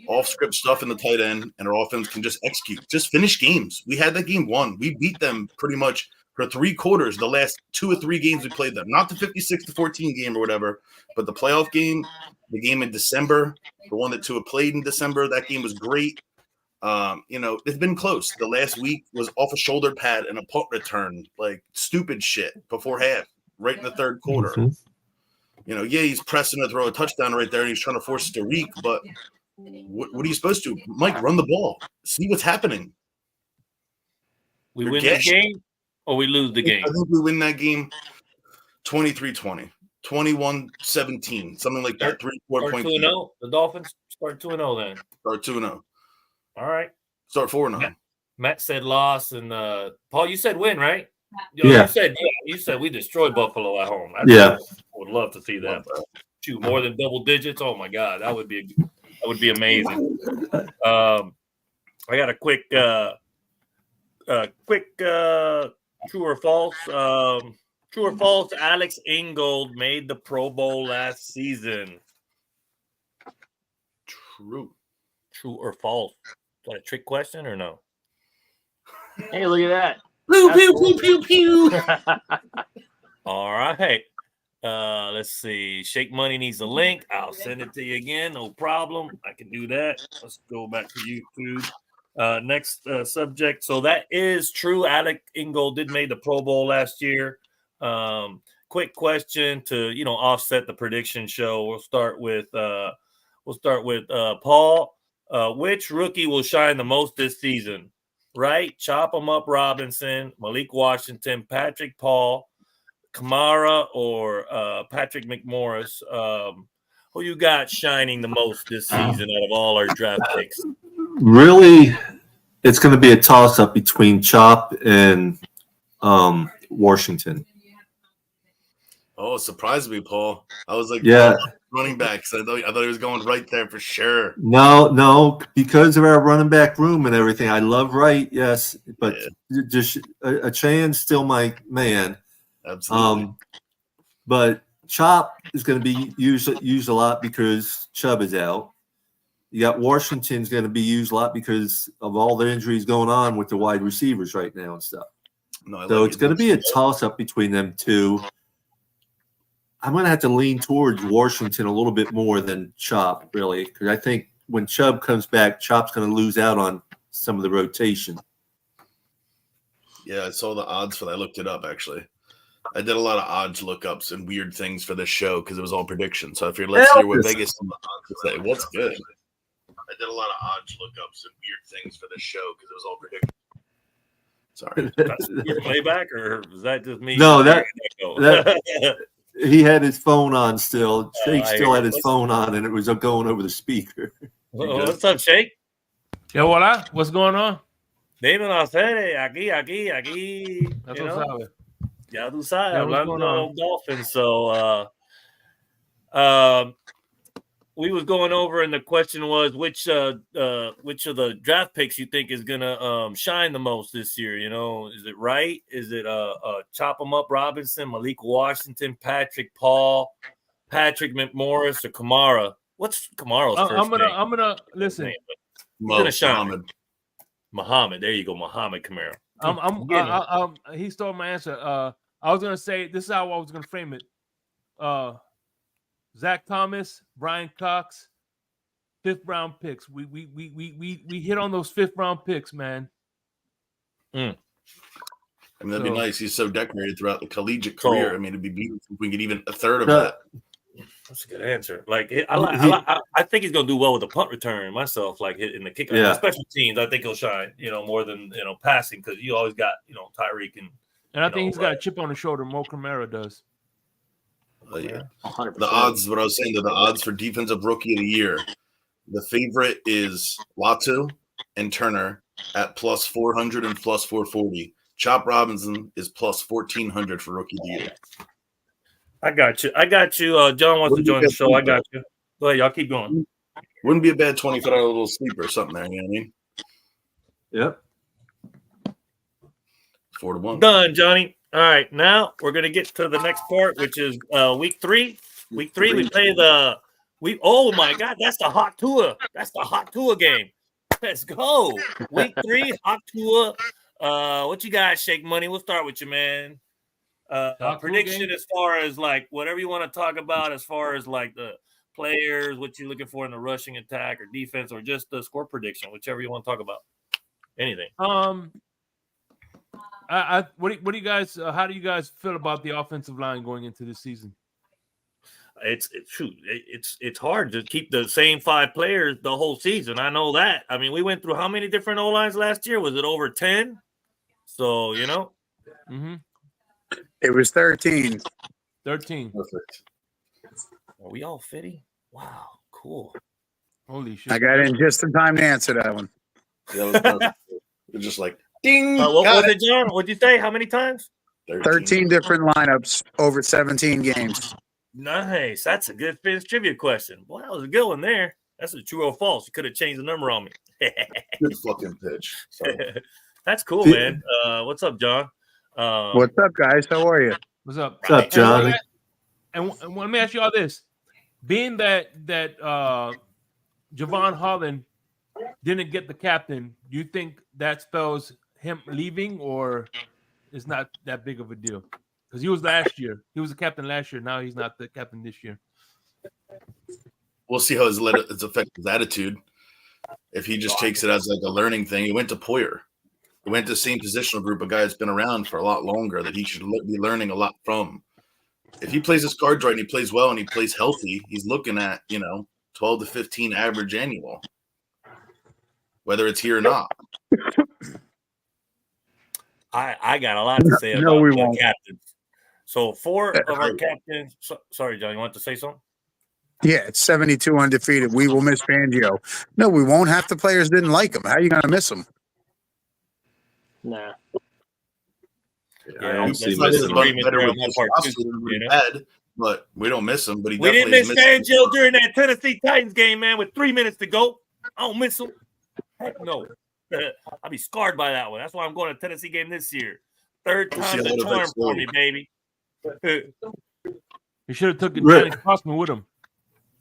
Speaker 3: off-script stuff in the tight end, and our offense can just execute, just finish games. We had that game won. We beat them pretty much for 3 quarters, the last 2 or 3 games we played them, not the 56-14 game or whatever, but the playoff game, the game in December, the one that Tua played in December, that game was great. It's been close. The last week was off a shoulder pad and a punt return, like stupid shit before half, right in the third quarter.
Speaker 4: Mm-hmm.
Speaker 3: He's pressing to throw a touchdown right there and he's trying to force it to Reek, but what are you supposed to do? Mike, run the ball. See what's happening.
Speaker 1: We win the game or we lose the game?
Speaker 3: I think we win that game 23-20, 21-17, something like that. 3-4 points.
Speaker 1: 2-0. The Dolphins start 2-0 then.
Speaker 3: Start 2-0.
Speaker 1: All right.
Speaker 3: Start 4-0.
Speaker 1: Matt said loss, and Paul, you said win, right?
Speaker 4: Yeah.
Speaker 1: You said we destroyed Buffalo at home.
Speaker 3: I
Speaker 1: would love to see that. Shoot, more than double digits. Oh my God, that would be amazing. I got a quick true or false. True or false? Alex Ingold made the Pro Bowl last season.
Speaker 3: True.
Speaker 1: True or false? Is that a trick question or no?
Speaker 2: Hey, look at that.
Speaker 3: Pew, pew, pew, pew, pew.
Speaker 1: All right. Let's see. Shake Money needs a link. I'll send it to you again. No problem. I can do that. Let's go back to YouTube. Next subject. So that is true. Alex Ingold did make the Pro Bowl last year. Quick question to offset the prediction show. We'll start with Paul. Which rookie will shine the most this season? Right? Chop 'em up Robinson, Malik Washington, Patrick Paul, Kamara, or Patrick McMorris. Who you got shining the most this season out of all our draft picks?
Speaker 4: Really, it's going to be a toss-up between Chop and Washington.
Speaker 3: Oh, it surprised me, Paul. I was like,
Speaker 4: yeah,
Speaker 3: running backs. I thought he was going right there for sure.
Speaker 4: No, because of our running back room and everything. I love Wright, yes, but just a chance still my man.
Speaker 3: Absolutely.
Speaker 4: But Chop is going to be used a lot because Chubb is out. You got Washington's going to be used a lot because of all the injuries going on with the wide receivers right now and stuff. So it's going to be a toss-up between them two. I'm going to have to lean towards Washington a little bit more than Chop, really, because I think when Chubb comes back, Chop's going to lose out on some of the rotation.
Speaker 3: Yeah, I saw the odds for that. I looked it up, actually. I did a lot of odds lookups and weird things for this show because it was all predictions. So if you're let's hear what Vegas on the odds say, what's good? I did a lot of odds lookups and weird things for this show because it was all predictions. Sorry.
Speaker 1: That's your playback, or was that just me?
Speaker 4: No, that he had his phone on still. Shake still had his phone on, and it was going over the speaker.
Speaker 1: What's up, Shake?
Speaker 5: Yo, hola. What's going on?
Speaker 1: Dímelo, aquí.
Speaker 5: That's what I was.
Speaker 1: Ya tú sabes,
Speaker 5: Yeah,
Speaker 1: hablando of Dolphins. So, we was going over, and the question was which of the draft picks you think is gonna shine the most this year? Is it Wright? Is it Chop 'em up Robinson, Malik Washington, Patrick Paul, Patrick McMorris, or Kamara? What's Kamara's first name?
Speaker 5: I'm gonna listen.
Speaker 1: He's gonna shine. Muhammad. There you go, Muhammad Kamara.
Speaker 5: He stole my answer. I was gonna say this is how I was gonna frame it. Zach Thomas, Brian Cox, 5th round picks. We hit on those 5th round picks, man.
Speaker 3: I mean, that'd be nice. He's so decorated throughout the collegiate career. I mean, it'd be beautiful if we could even a third of that.
Speaker 1: That's a good answer. Like, I think he's gonna do well with the punt return myself. Like hitting the kick, special teams. I think he'll shine. More than passing because you always got Tyreek
Speaker 5: and I think he's got a chip on the shoulder. Mo Camara does.
Speaker 3: Oh, yeah.
Speaker 2: 100%.
Speaker 3: The odds, what I was saying, the odds for defensive rookie of the year, the favorite is Latu and Turner at plus 400 and plus 440. Chop Robinson is plus 1,400 for rookie of the year.
Speaker 1: I got you. John wants to join the show. I got you. Go ahead, y'all keep going.
Speaker 3: Wouldn't be a bad 20 for a little sleeper or something there, you know what I mean?
Speaker 4: Yep.
Speaker 3: 4-1.
Speaker 1: Done, Johnny. All right, now we're gonna get to the next part, which is week 3. Week 3, we play oh my God, that's the hot Tua. That's the hot Tua game. Let's go. Week 3, hot Tua What you got, Shake Money? We'll start with you, man. Prediction as far as like whatever you want to talk about, as far as like the players, what you're looking for in the rushing attack or defense, or just the score prediction, whichever you want to talk about. Anything.
Speaker 5: What do you guys? How do you guys feel about the offensive line going into this season?
Speaker 1: It's hard to keep the same 5 players the whole season. I know that. I mean, we went through how many different O-lines last year? Was it over 10? So, you know.
Speaker 5: Mm-hmm.
Speaker 6: It was 13.
Speaker 5: 13.
Speaker 3: Perfect.
Speaker 1: Are we all fitty? Wow, cool.
Speaker 5: Holy shit.
Speaker 6: I got in just in time to answer that one.
Speaker 3: That was perfect. You're just like, ding.
Speaker 1: What was it, John? What'd you say? How many times?
Speaker 6: 13 different lineups over 17 games.
Speaker 1: Nice. That's a good Finn's trivia question. Boy, that was a good one there. That's a true or false. You could have changed the number on me.
Speaker 3: Good fucking pitch. Sorry.
Speaker 1: That's cool, man. What's up, John?
Speaker 6: What's up, guys? How are you?
Speaker 5: What's up?
Speaker 4: What's up, Johnny?
Speaker 5: And let me ask you all this: being that Javon Holland didn't get the captain, do you think that spells him leaving, or it's not that big of a deal? Because he was last year. He was the captain last year. Now he's not the captain this year.
Speaker 3: We'll see how it's affected his attitude. If he just takes it as like a learning thing. He went to Poyer. He went to the same positional group, a guy that's been around for a lot longer that he should be learning a lot from. If he plays his cards right and he plays well and he plays healthy, he's looking at, 12 to 15 average annual, whether it's here or not.
Speaker 1: I got a lot to say about the captains. So 4 of our captains. Sorry, John, you want to say something?
Speaker 6: Yeah, it's 72 undefeated. We will miss Fangio. No, we won't. Half the players didn't like him. How are you going to miss him?
Speaker 2: Nah.
Speaker 4: I don't see
Speaker 3: Better
Speaker 4: missing
Speaker 3: with this roster than we had, but we don't miss him. But
Speaker 1: we didn't miss Fangio during that Tennessee Titans game, man, with 3 minutes to go. I don't miss him. Heck no. I'll be scarred by that one. That's why I'm going to Tennessee game this year. Third time's the charm for me, baby.
Speaker 5: He should have took Johnny Crossman with him.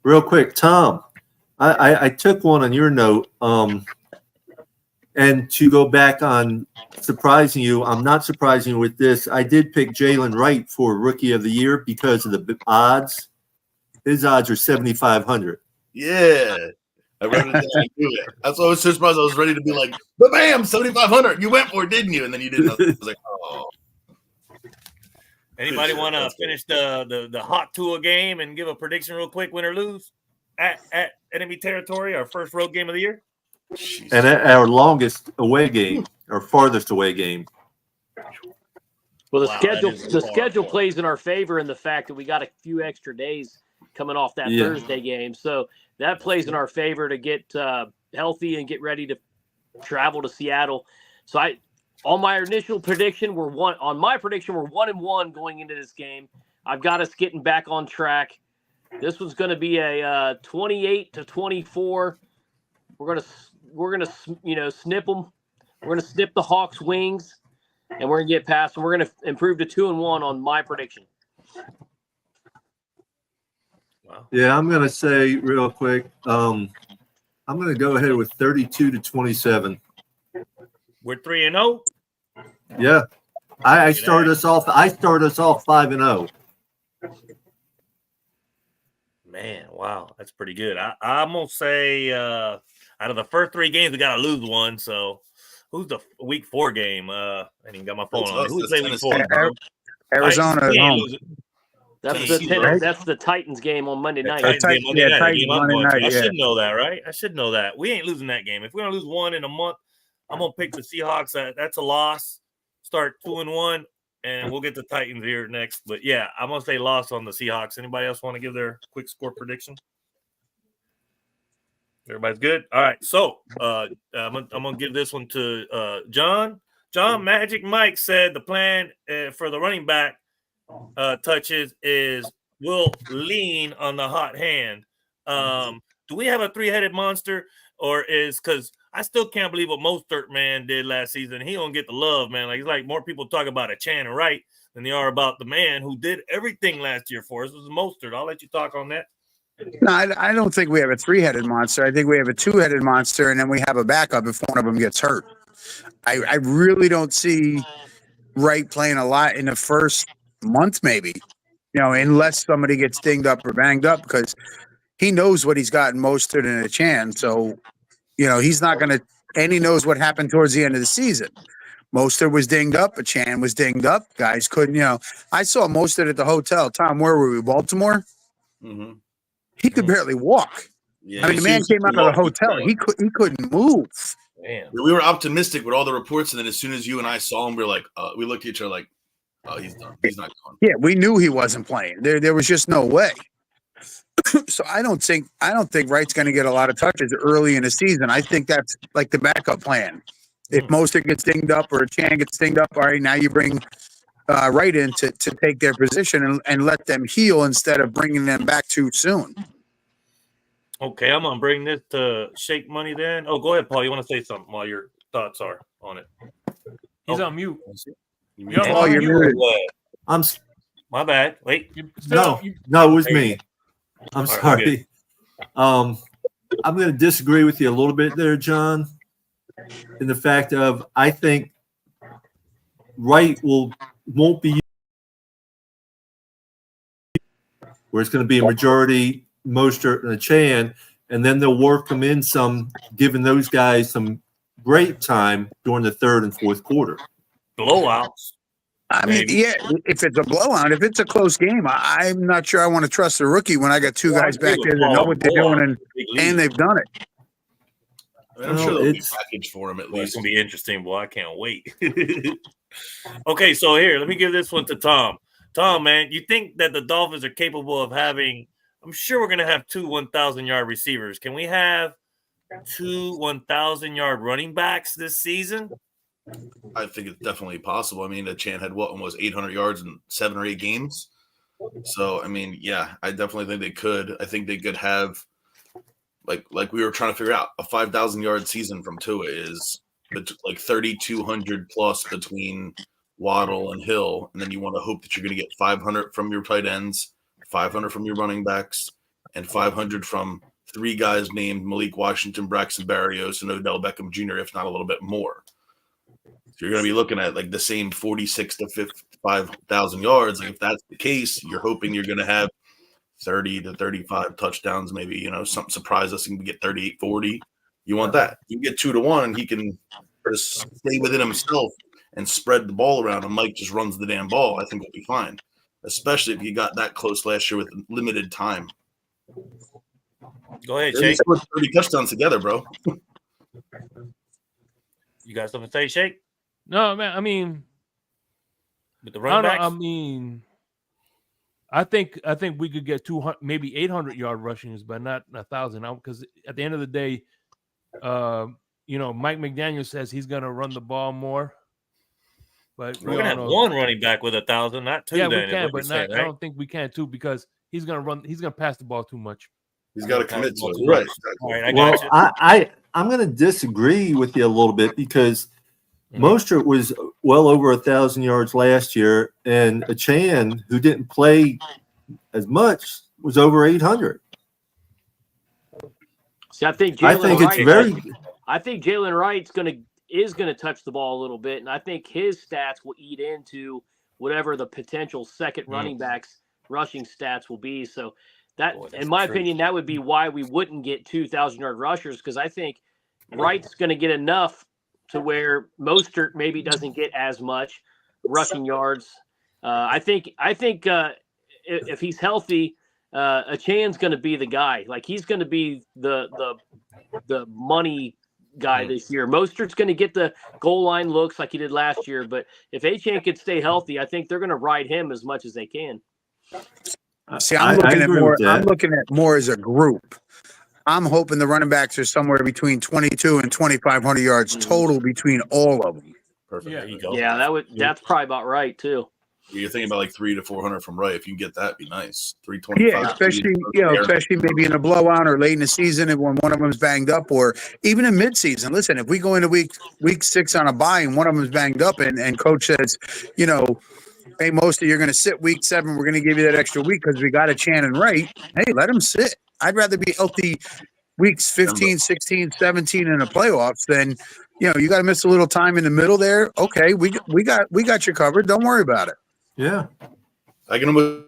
Speaker 4: Real quick, Tom, I took one on your note. And to go back on surprising you, I'm not surprising you with this. I did pick Jalen Wright for Rookie of the Year because of the odds. His odds are 7,500.
Speaker 3: Yeah. I wrote it down. I knew it. That's why I was so surprised. I was ready to be like, but bam, 7,500. You went for it, didn't you? And then you didn't. I was like, oh.
Speaker 1: Anybody want to finish the hot tour game and give a prediction real quick, win or lose? At enemy territory, our first road game of the year?
Speaker 3: Jesus.
Speaker 4: And our longest away game, our farthest away game.
Speaker 2: Well, the schedule plays in our favor in the fact that we got a few extra days coming off that Thursday game. So that plays in our favor to get healthy and get ready to travel to Seattle. So on my initial prediction, we're 1-1 going into this game. I've got us getting back on track. This one's going to be a 28-24. We're gonna snip them. We're gonna snip the Hawks' wings, and we're gonna get past them. We're gonna improve to 2-1 on my prediction.
Speaker 1: Wow.
Speaker 4: Yeah, I'm gonna say real quick. I'm gonna go ahead with 32-27.
Speaker 1: We're 3-0.
Speaker 4: Yeah, I start us off 5-0.
Speaker 1: Man, wow, that's pretty good. I'm gonna say out of the first 3 games, we got to lose one. So, who's the week 4 game? I ain't even got my phone on. Who's playing week 4?
Speaker 6: Arizona at home.
Speaker 2: That's the Titans game on Monday night.
Speaker 6: Titans Monday night.
Speaker 1: I should know that, right? I should know that. We ain't losing that game. If we're gonna lose one in a month, I'm gonna pick the Seahawks. That's a loss. Start 2-1, and we'll get the Titans here next. But yeah, I'm gonna say loss on the Seahawks. Anybody else want to give their quick score prediction? Everybody's good. All right, so I'm gonna give this one to John. John Magic Mike said the plan for the running back touches is we'll lean on the hot hand. Do we have a 3-headed monster, or is because I still can't believe what Mostert man did last season. He don't get the love, man. Like it's like more people talk about a Chan and Wright than they are about the man who did everything last year for us. It was Mostert. I'll let you talk on that.
Speaker 6: No, I don't think we have a 3-headed monster. I think we have a 2-headed monster, and then we have a backup if one of them gets hurt. I really don't see Wright playing a lot in the first month, maybe, unless somebody gets dinged up or banged up, because he knows what he's got in Mostert and a Chan. So, he's not going to, and he knows what happened towards the end of the season. Mostert was dinged up, a Chan was dinged up. Guys couldn't, I saw Mostert at the hotel. Tom, where were we? Baltimore?
Speaker 3: Mm-hmm.
Speaker 6: He could barely walk.
Speaker 3: Yeah,
Speaker 6: I mean, the man came out of the hotel. He couldn't move.
Speaker 1: Man.
Speaker 3: We were optimistic with all the reports, and then as soon as you and I saw him, we were like, we looked at each other like, oh, he's done. He's not going.
Speaker 6: Yeah, we knew he wasn't playing. There was just no way. So I don't think Wright's going to get a lot of touches early in the season. I think that's like the backup plan. If Mostert gets dinged up or Chan gets dinged up, all right, now you bring Wright in to take their position and let them heal instead of bringing them back too soon.
Speaker 1: Okay, I'm gonna bring this to Shake Money then. Oh, go ahead, Paul. You want to say something while your thoughts are on it?
Speaker 5: He's on mute.
Speaker 6: Paul, you're muted.
Speaker 1: My bad. Wait.
Speaker 4: No, it was me. I'm sorry. I'm going to disagree with you a little bit there, John, in the fact of I think Wright won't be where it's going to be a majority Mostert and a Chan, and then they'll work them in some, giving those guys some great time during the third and fourth quarter.
Speaker 1: Blowouts.
Speaker 6: I mean, yeah, if it's a blowout, if it's a close game, I'm not sure I want to trust the rookie when I got two guys back there that know what they're doing and they've done it.
Speaker 3: I mean, I'm sure there'll be a package for him at least.
Speaker 1: It's going to be interesting, boy. I can't wait. Okay, so here, let me give this one to Tom. Tom, man, you think that the Dolphins are capable of having – I'm sure we're going to have two 1,000-yard receivers. Can we have two 1,000-yard running backs this season?
Speaker 3: I think it's definitely possible. I mean, the Chan had almost 800 yards in 7 or 8 games. So, I mean, yeah, I definitely think they could. I think they could have, like we were trying to figure out, a 5,000-yard season from Tua is like 3,200 plus between Waddle and Hill, and then you want to hope that you're going to get 500 from your tight ends, 500 from your running backs, and 500 from 3 guys named Malik Washington, Braxton Berrios, and Odell Beckham Jr., if not a little bit more. So you're going to be looking at like the same 46 to 55,000 yards. Like if that's the case, you're hoping you're going to have 30 to 35 touchdowns, maybe, something surprise us and get 38, 40. You want that. You get 2 to 1, and he can just stay within himself and spread the ball around, and Mike just runs the damn ball. I think we'll be fine, especially if you got that close last year with limited time.
Speaker 1: Go ahead,
Speaker 3: They
Speaker 1: Shake.
Speaker 3: scored 30 touchdowns together, bro.
Speaker 1: You got something to say, Shake?
Speaker 5: No, man. I mean,
Speaker 1: With the running backs?
Speaker 5: I mean, I think we could get 200, maybe 800-yard rushings, but not 1,000. Because at the end of the day, Mike McDaniel says he's going to run the ball more. But
Speaker 1: we're gonna have one running back with 1,000, not two.
Speaker 5: Yeah,
Speaker 1: then,
Speaker 5: we can, but
Speaker 1: saying,
Speaker 5: I don't think we can too, because he's gonna pass the ball too much.
Speaker 3: He's got to commit to it.
Speaker 1: Right. All right, I
Speaker 4: Well,
Speaker 1: got you.
Speaker 4: I'm going to disagree with you a little bit because Mostert was well over 1,000 yards last year, and a Chan, who didn't play as much, was over 800.
Speaker 2: See, I think Jalen Wright's is going to touch the ball a little bit, and I think his stats will eat into whatever the potential second running back's rushing stats will be. So that, in my opinion, that would be why we wouldn't get 2,000-yard rushers, because I think Wright's going to get enough to where Mostert maybe doesn't get as much rushing yards. I think if he's healthy, a Chan's going to be the guy. Like, he's going to be the money guy this year. Mostert's going to get the goal line looks like he did last year, but if Achane could stay healthy, I think they're going to ride him as much as they can.
Speaker 6: See, I'm looking at more as a group. I'm hoping the running backs are somewhere between 22 and 2,500 yards total between all of them.
Speaker 3: Perfect.
Speaker 5: Yeah.
Speaker 3: There you go.
Speaker 2: Yeah, that's probably about right too.
Speaker 3: You're thinking about like 300 to 400 from Wright. If you get that, it'd be nice. 325.
Speaker 6: Yeah, especially maybe in a blowout or late in the season, and when one of them's banged up, or even in midseason. Listen, if we go into week 6 on a bye and one of them's banged up, and coach says, hey, Mostert, you're going to sit week 7. We're going to give you that extra week because we got a Chan and Wright. Hey, let him sit. I'd rather be healthy weeks 15, 16, 17 in the playoffs than you know, you got to miss a little time in the middle there. Okay, we got you covered. Don't worry about it.
Speaker 4: Yeah.
Speaker 3: I can almost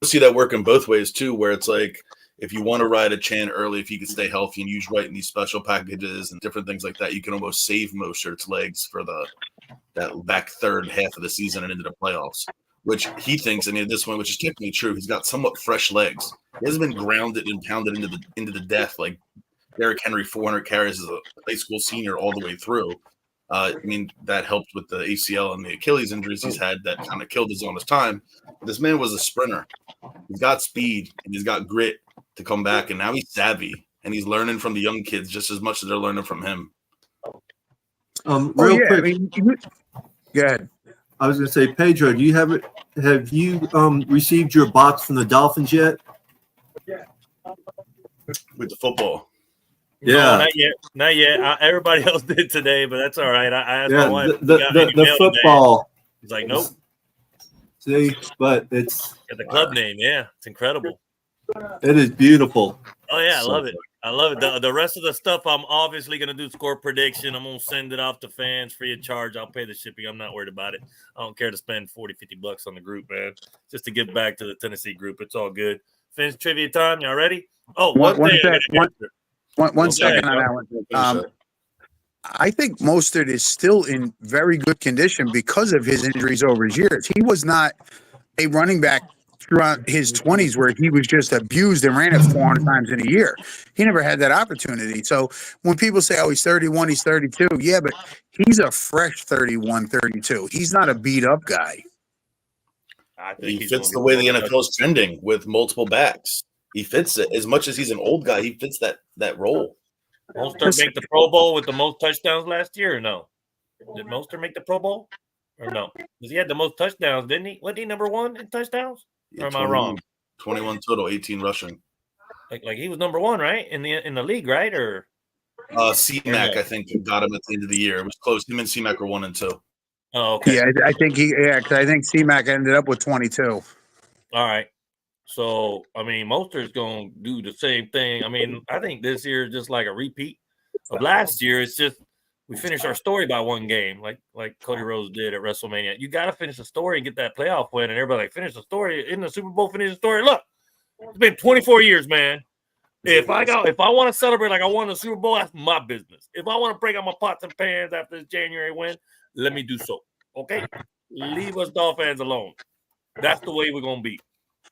Speaker 3: see that working both ways too, where it's like if you want to ride a Chan early, if you can stay healthy and use right in these special packages and different things like that, you can almost save Mostert's legs for that back third half of the season and into the playoffs, which he thinks, and at this one, which is technically true, he's got somewhat fresh legs. He hasn't been grounded and pounded into the death like Derrick Henry, 400 carries as a high school senior all the way through. I mean, that helped with the ACL and the Achilles injuries he's had that kind of killed his on his time. But this man was a sprinter. He's got speed and he's got grit to come back, and now he's savvy and he's learning from the young kids just as much as they're learning from him.
Speaker 4: Real quick,
Speaker 6: I mean, go ahead.
Speaker 4: I was going to say, Pedro, do you have you received your box from the Dolphins yet?
Speaker 3: With the football.
Speaker 4: Yeah,
Speaker 1: no, not yet. Everybody else did today, but that's all right. I asked my wife.
Speaker 4: The football.
Speaker 1: He's like, nope.
Speaker 4: See, but it's
Speaker 1: Got the club name. Yeah, it's incredible.
Speaker 4: it is beautiful.
Speaker 1: Oh yeah, I love it. I love it. The rest of the stuff, I'm obviously gonna do score prediction. I'm gonna send it off to fans free of charge. I'll pay the shipping. I'm not worried about it. I don't care to spend $40-$50 on the group, man. Just to give back to the Tennessee group. It's all good. Fins trivia time. Y'all ready? Oh, one
Speaker 6: second on that one. I think Mostert is still in very good condition because of his injuries over his years. He was not a running back throughout his 20s where he was just abused and ran it 400 times in a year. He never had that opportunity. So when people say, oh, he's 31, he's 32, yeah, but he's a fresh 31, 32. He's not a beat-up guy.
Speaker 1: I think
Speaker 3: He fits the way the NFL is trending with multiple backs. He fits it. As much as he's an old guy, he fits that role.
Speaker 1: Mostert make the Pro Bowl with the most touchdowns last year or no? Did Mostert make the Pro Bowl or no? Because he had the most touchdowns, didn't he? Wasn't he number one in touchdowns? Or am I wrong?
Speaker 3: 21 total, 18 rushing.
Speaker 1: Like he was number one, right? In the league, right? Or
Speaker 3: C-Mac, I think, got him at the end of the year. It was close. Him and C-Mac were 1 and 2.
Speaker 1: Oh, okay.
Speaker 6: Yeah, I think because I think C-Mac ended up with 22.
Speaker 1: All right. So, I mean, Mostert's going to do the same thing. I mean, I think this year is just like a repeat of last year. It's just we finished our story by one game, like Cody Rhodes did at WrestleMania. You got to finish the story and get that playoff win. And everybody like, finish the story. In the Super Bowl, finish the story. Look, it's been 24 years, man. If I want to celebrate like I won the Super Bowl, that's my business. If I want to break out my pots and pans after this January win, let me do so. Okay? Leave us Dolphins alone. That's the way we're going to be.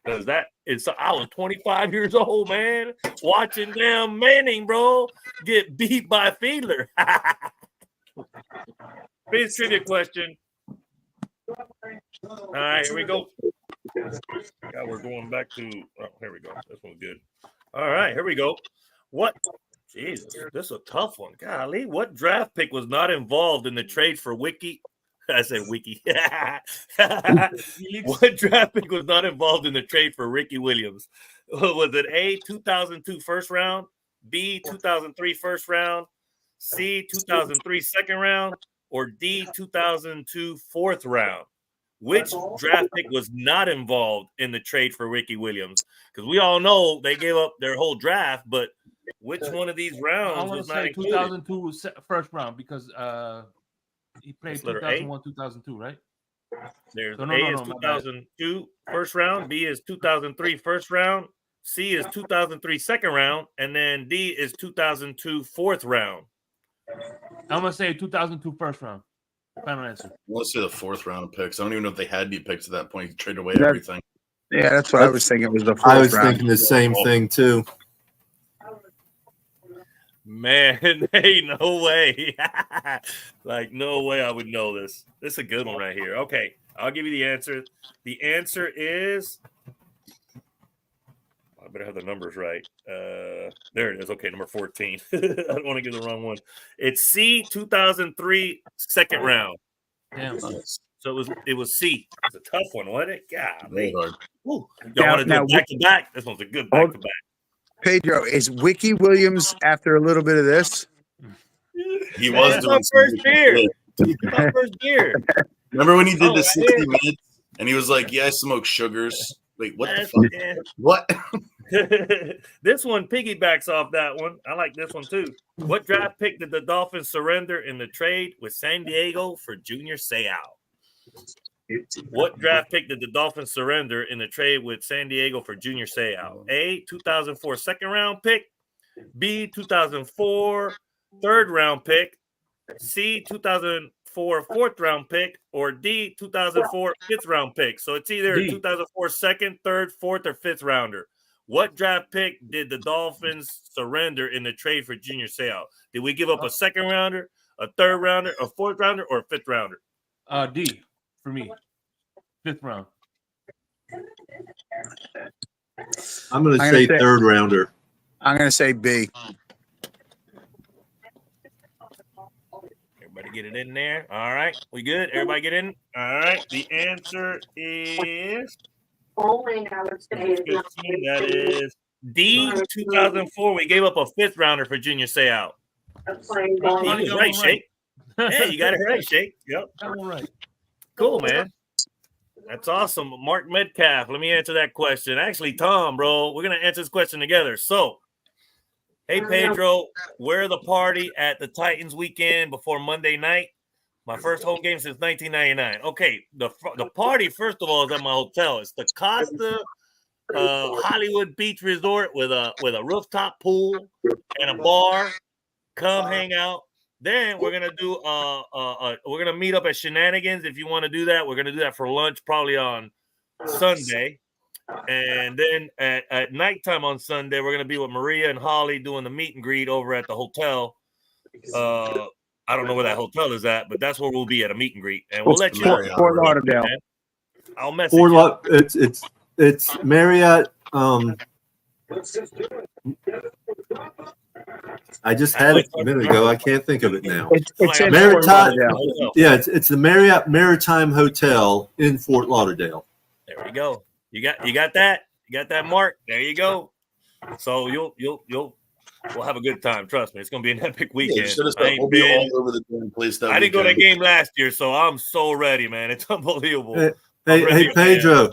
Speaker 1: Because I was 25 years old, man, watching damn Manning, bro, get beat by Fiedler. Big trivia question. All right, here we go. Yeah, we're going back to, here we go. This one's good. All right, here we go. What? Jesus, this is a tough one. Golly, what draft pick was not involved in the trade for Wiki? I said Wiki. What draft pick was not involved in the trade for Ricky Williams? Was it A, 2002 first round, B, 2003 first round, C, 2003 second round, or D, 2002 fourth round? Which draft pick was not involved in the trade for Ricky Williams? Because we all know they gave up their whole draft, but which one of these rounds was not included?
Speaker 5: 2002 first round because he played 2001, 2002, right?
Speaker 1: There's A is 2002 first round, B is 2003 first round, C is 2003 second round, and then D is 2002 fourth round.
Speaker 5: I'm gonna say 2002 first round. Final answer.
Speaker 3: Let's say the fourth round of picks. I don't even know if they had any picks at that point. He traded away everything.
Speaker 6: Yeah, that's what I was thinking. It was the fourth
Speaker 4: I was
Speaker 6: round.
Speaker 4: thinking the same thing too.
Speaker 1: Man, hey, no way. Like, no way I would know this. This is a good one right here. Okay, I'll give you the answer. The answer is, I better have the numbers right. There it is. Okay, number 14. I don't want to give the wrong one. It's C, 2003 second round.
Speaker 5: Damn.
Speaker 1: So it was C. It's a tough one, wasn't it? God,
Speaker 3: Very hard.
Speaker 1: y'all want to do back to back? This one's a good back to back.
Speaker 6: Pedro, is Wiki Williams after a little bit of this?
Speaker 3: He was doing
Speaker 1: first year. My first year.
Speaker 3: Remember when he did the 60 minutes and he was like, "Yeah, I smoke sugars." Wait, what the fuck?
Speaker 1: Yeah.
Speaker 3: What?
Speaker 1: This one piggybacks off that one. I like this one too. What draft pick did the Dolphins surrender in the trade with San Diego for Junior Seau? What draft pick did the Dolphins surrender in the trade with San Diego for Junior Seau? A, 2004 second round pick. B, 2004 third round pick. C, 2004 fourth round pick. Or D, 2004 fifth round pick. So it's either
Speaker 5: D.
Speaker 1: 2004 second, third, fourth, or fifth rounder. What draft pick did the Dolphins surrender in the trade for Junior Seau? Did we give up a second rounder, a third rounder, a fourth rounder, or a fifth rounder?
Speaker 5: D for me. 5th round.
Speaker 4: I'm going to
Speaker 6: I'm
Speaker 4: say
Speaker 6: gonna say-
Speaker 4: third rounder.
Speaker 6: I'm going to say B.
Speaker 1: Everybody get it in there. All right. We good? Everybody get in? All right. The answer is that is D, 2004. We gave up a fifth rounder for Junior Seau. You was right, Shake. Yeah, you got it right, Shake. Yep.
Speaker 5: All right.
Speaker 1: Cool, man. That's awesome. Mark Metcalf, let me answer that question. Actually, Tom, bro, we're going to answer this question together. So, hey, Pedro, where the party at the Titans weekend before Monday night? My first home game since 1999. Okay, the party, first of all, is at my hotel. It's the Costa Hollywood Beach Resort with a rooftop pool and a bar. Come hang out. Then we're gonna do we're gonna meet up at Shenanigans. If you want to do that, we're gonna do that for lunch probably on Sunday. And then at nighttime on Sunday, we're gonna be with Maria and Holly doing the meet and greet over at the hotel. I don't know where that hotel is at, but that's where we'll be at a meet and greet, and we'll let you know.
Speaker 6: Fort Lauderdale.
Speaker 1: Man. I'll message you.
Speaker 4: It's Marriott. I just had it a minute ago. I can't think of it now.
Speaker 6: It's in Fort
Speaker 4: Maritime.
Speaker 6: Lauderdale.
Speaker 4: Yeah, it's the Marriott Maritime Hotel in Fort Lauderdale.
Speaker 1: There we go. You got that. You got that, Mark. There you go. So we'll have a good time. Trust me, it's gonna be an epic weekend.
Speaker 3: We'll be all over the damn place.
Speaker 1: I didn't go to that game last year, so I'm so ready, man. It's unbelievable.
Speaker 4: Hey, Pedro,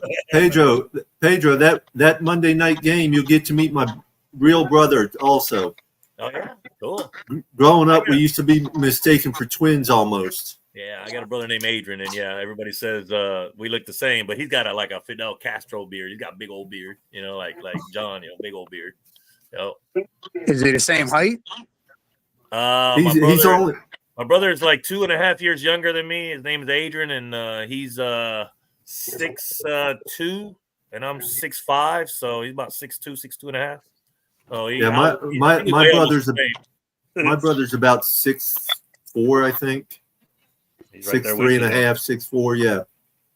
Speaker 4: that Monday night game, you'll get to meet my real brother also.
Speaker 1: Oh yeah, cool.
Speaker 4: Growing up, we used to be mistaken for twins almost.
Speaker 1: Yeah, I got a brother named Adrian, and yeah, everybody says we look the same, but he's got a Fidel Castro beard. He's got a big old beard, like John, big old beard.
Speaker 6: Is he the same height?
Speaker 1: My brother is like 2.5 years younger than me. His name is Adrian, and he's 6'2", and I'm 6'5", so he's about 6'2", 6'2.5". Oh,
Speaker 4: my brother's about 6'4", I think. 6'3.5", 6'4", yeah.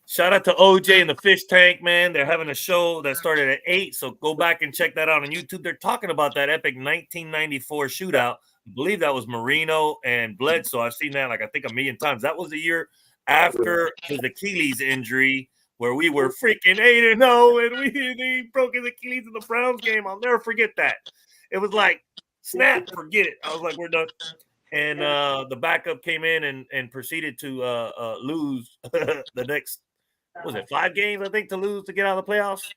Speaker 1: Shout out to OJ and the Fish Tank, man. They're having a show that started at 8, so go back and check that out on YouTube. They're talking about that epic 1994 shootout. I believe that was Marino and Bledsoe. I've seen that I think a million times. That was the year after his Achilles injury, where we were freaking 8-0, and he broke his Achilles in the Browns game. I'll never forget that. It was like, snap, forget it. I was like, we're done. And the backup came in and proceeded to lose the next, 5 games, I think, to lose to get out of the playoffs?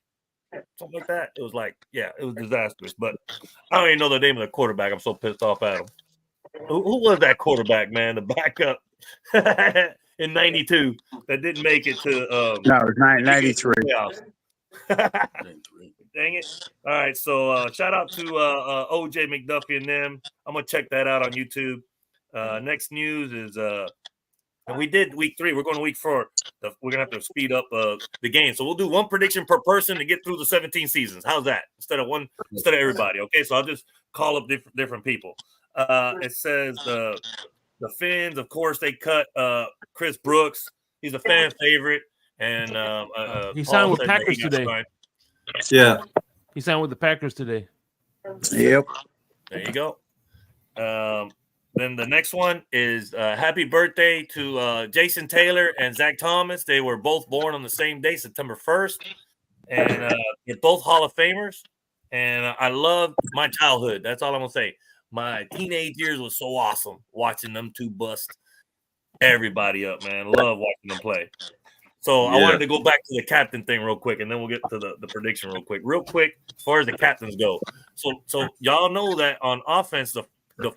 Speaker 1: Something like that. It was it was disastrous. But I don't even know the name of the quarterback. I'm so pissed off at him. Who was that quarterback, man? The backup in 92 that didn't make it to
Speaker 6: no, it was 93.
Speaker 1: Dang it. All right, so shout out to OJ McDuffie and them. I'm gonna check that out on YouTube. Next news is and we did week 3. We're going to week 4. We're gonna have to speed up the game. So we'll do one prediction per person to get through the 17 seasons. How's that? Instead of everybody. Okay, so I'll just call up different people. It says the Finns, of course, they cut Chris Brooks. He's a fan favorite, and
Speaker 5: he signed with Packers today.
Speaker 4: Yeah,
Speaker 5: he signed with the Packers today.
Speaker 6: Yep.
Speaker 1: There you go. Then the next one is happy birthday to Jason Taylor and Zach Thomas. They were both born on the same day, September 1st, and they're both Hall of Famers. And I love my childhood. That's all I'm gonna say. My teenage years was so awesome watching them two bust everybody up, man. Love watching them play. So I
Speaker 4: Yeah.
Speaker 1: wanted to go back to the captain thing real quick, and then we'll get to the prediction real quick. Real quick, as far as the captains go. So y'all know that on offense, the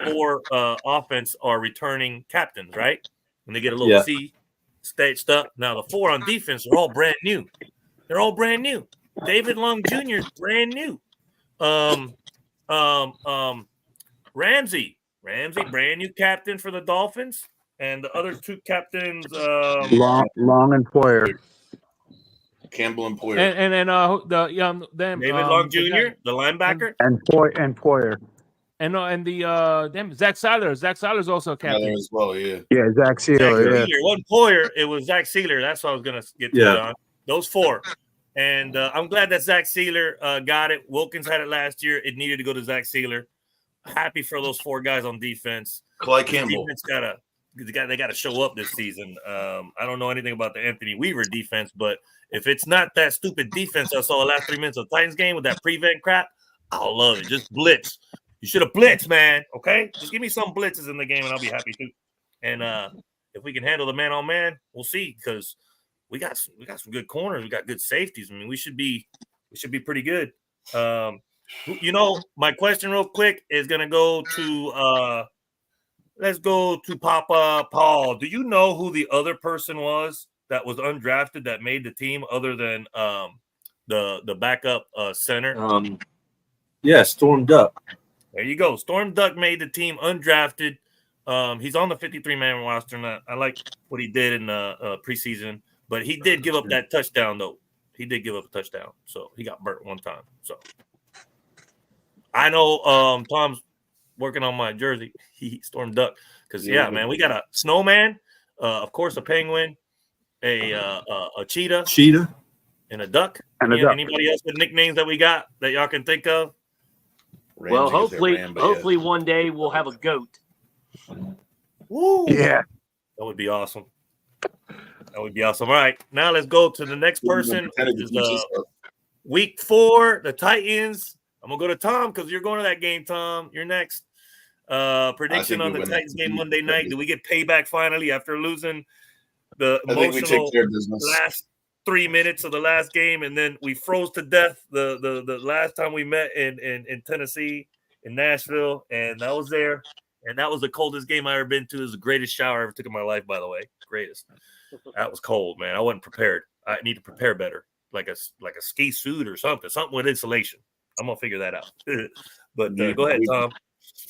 Speaker 1: 4 offense are returning captains, right? And they get a little
Speaker 4: Yeah.
Speaker 1: C staged up. Now the 4 on defense are all brand new. They're all brand new. David Long Jr. is brand new. Ramsey, brand new captain for the Dolphins. And the other 2 captains,
Speaker 6: Long and Poyer.
Speaker 3: Campbell and Poyer.
Speaker 5: And then
Speaker 1: David Long Jr., the linebacker.
Speaker 6: And Poyer.
Speaker 5: And Zach Seiler. Zach Seiler's also a captain.
Speaker 3: As well, yeah.
Speaker 6: Yeah, Zach Sealer. Yeah.
Speaker 1: Sealer. One Poyer, it was Zach Sealer. That's what I was going to get to,
Speaker 4: Yeah.
Speaker 1: John. Those 4. And I'm glad that Zach Sealer got it. Wilkins had it last year. It needed to go to Zach Sealer. Happy for those 4 guys on defense.
Speaker 3: Clyde Campbell.
Speaker 1: They got to show up this season. I don't know anything about the Anthony Weaver defense, but if it's not that stupid defense I saw the last 3 minutes of the Titans game with that prevent crap, I'll love it. Just blitz. You should have blitzed, man. Okay, just give me some blitzes in the game, and I'll be happy too. And if we can handle the man on man, we'll see. Because we got some good corners. We got good safeties. I mean, we should be pretty good. My question real quick is gonna go to let's go to Papa Paul. Do you know who the other person was that was undrafted that made the team other than the backup center?
Speaker 4: Yeah, Storm Duck.
Speaker 1: There you go. Storm Duck made the team undrafted. He's on the 53-man roster, and I like what he did in the preseason. But he did give up that touchdown, though. He did give up a touchdown, so he got burnt one time. So I know Tom's working on my jersey. He Storm Duck because man, we got a snowman, of course, a penguin, a cheetah, and a duck. Anybody else with nicknames that we got that y'all can think of?
Speaker 2: Well, hopefully one day we'll have a goat.
Speaker 1: Woo!
Speaker 6: Yeah.
Speaker 1: That would be awesome. All right, now let's go to the next person. Week 4, the Titans. I'm going to go to Tom because you're going to that game, Tom. You're next. Prediction on the Titans game Monday night. Do we get payback finally after losing the emotional last 3 minutes of the last game, and then we froze to death the last time we met in Tennessee, in Nashville, and I was there, and that was the coldest game I ever been to. It was the greatest shower I ever took in my life, by the way. Greatest. That was cold, man. I wasn't prepared. I need to prepare better, like a ski suit or something with insulation. I'm gonna figure that out. But go ahead, Tom.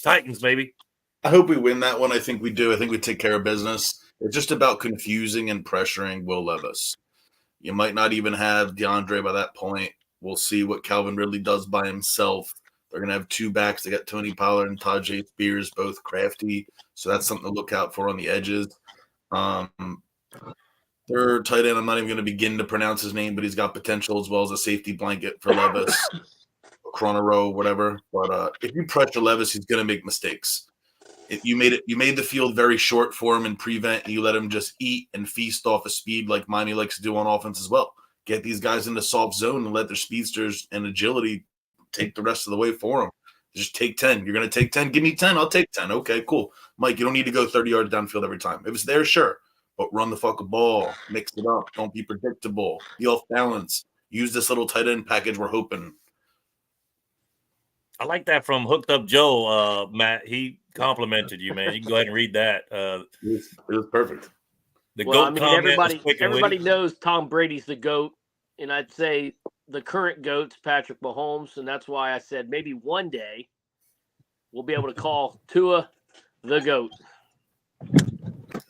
Speaker 1: Titans, baby.
Speaker 3: I hope we win that one. I think we do. I think we take care of business. It's just about confusing and pressuring Will Levis. You might not even have DeAndre by that point. We'll see what Calvin Ridley does by himself. They're going to have 2 backs. They got Tony Pollard and Tajay Spears, both crafty. So that's something to look out for on the edges. Their tight end, I'm not even going to begin to pronounce his name, but he's got potential as well as a safety blanket for Levis, Cronero, whatever. But if you pressure Levis, he's going to make mistakes. You made the field very short for him in prevent, and you let him just eat and feast off of speed like Miami likes to do on offense as well. Get these guys into soft zone and let their speedsters and agility take the rest of the way for them. Just take 10. You're going to take 10? Give me 10. I'll take 10. Okay, cool. Mike, you don't need to go 30 yards downfield every time. If it's there, sure. But run the fucking ball. Mix it up. Don't be predictable. Be off balance. Use this little tight end package we're hoping.
Speaker 1: I like that from Hooked Up Joe, Matt. He complimented you, man. You can go ahead and read that.
Speaker 3: It was perfect.
Speaker 2: Everybody knows Tom Brady's the GOAT, and I'd say the current GOAT's Patrick Mahomes, and that's why I said maybe one day we'll be able to call Tua the GOAT.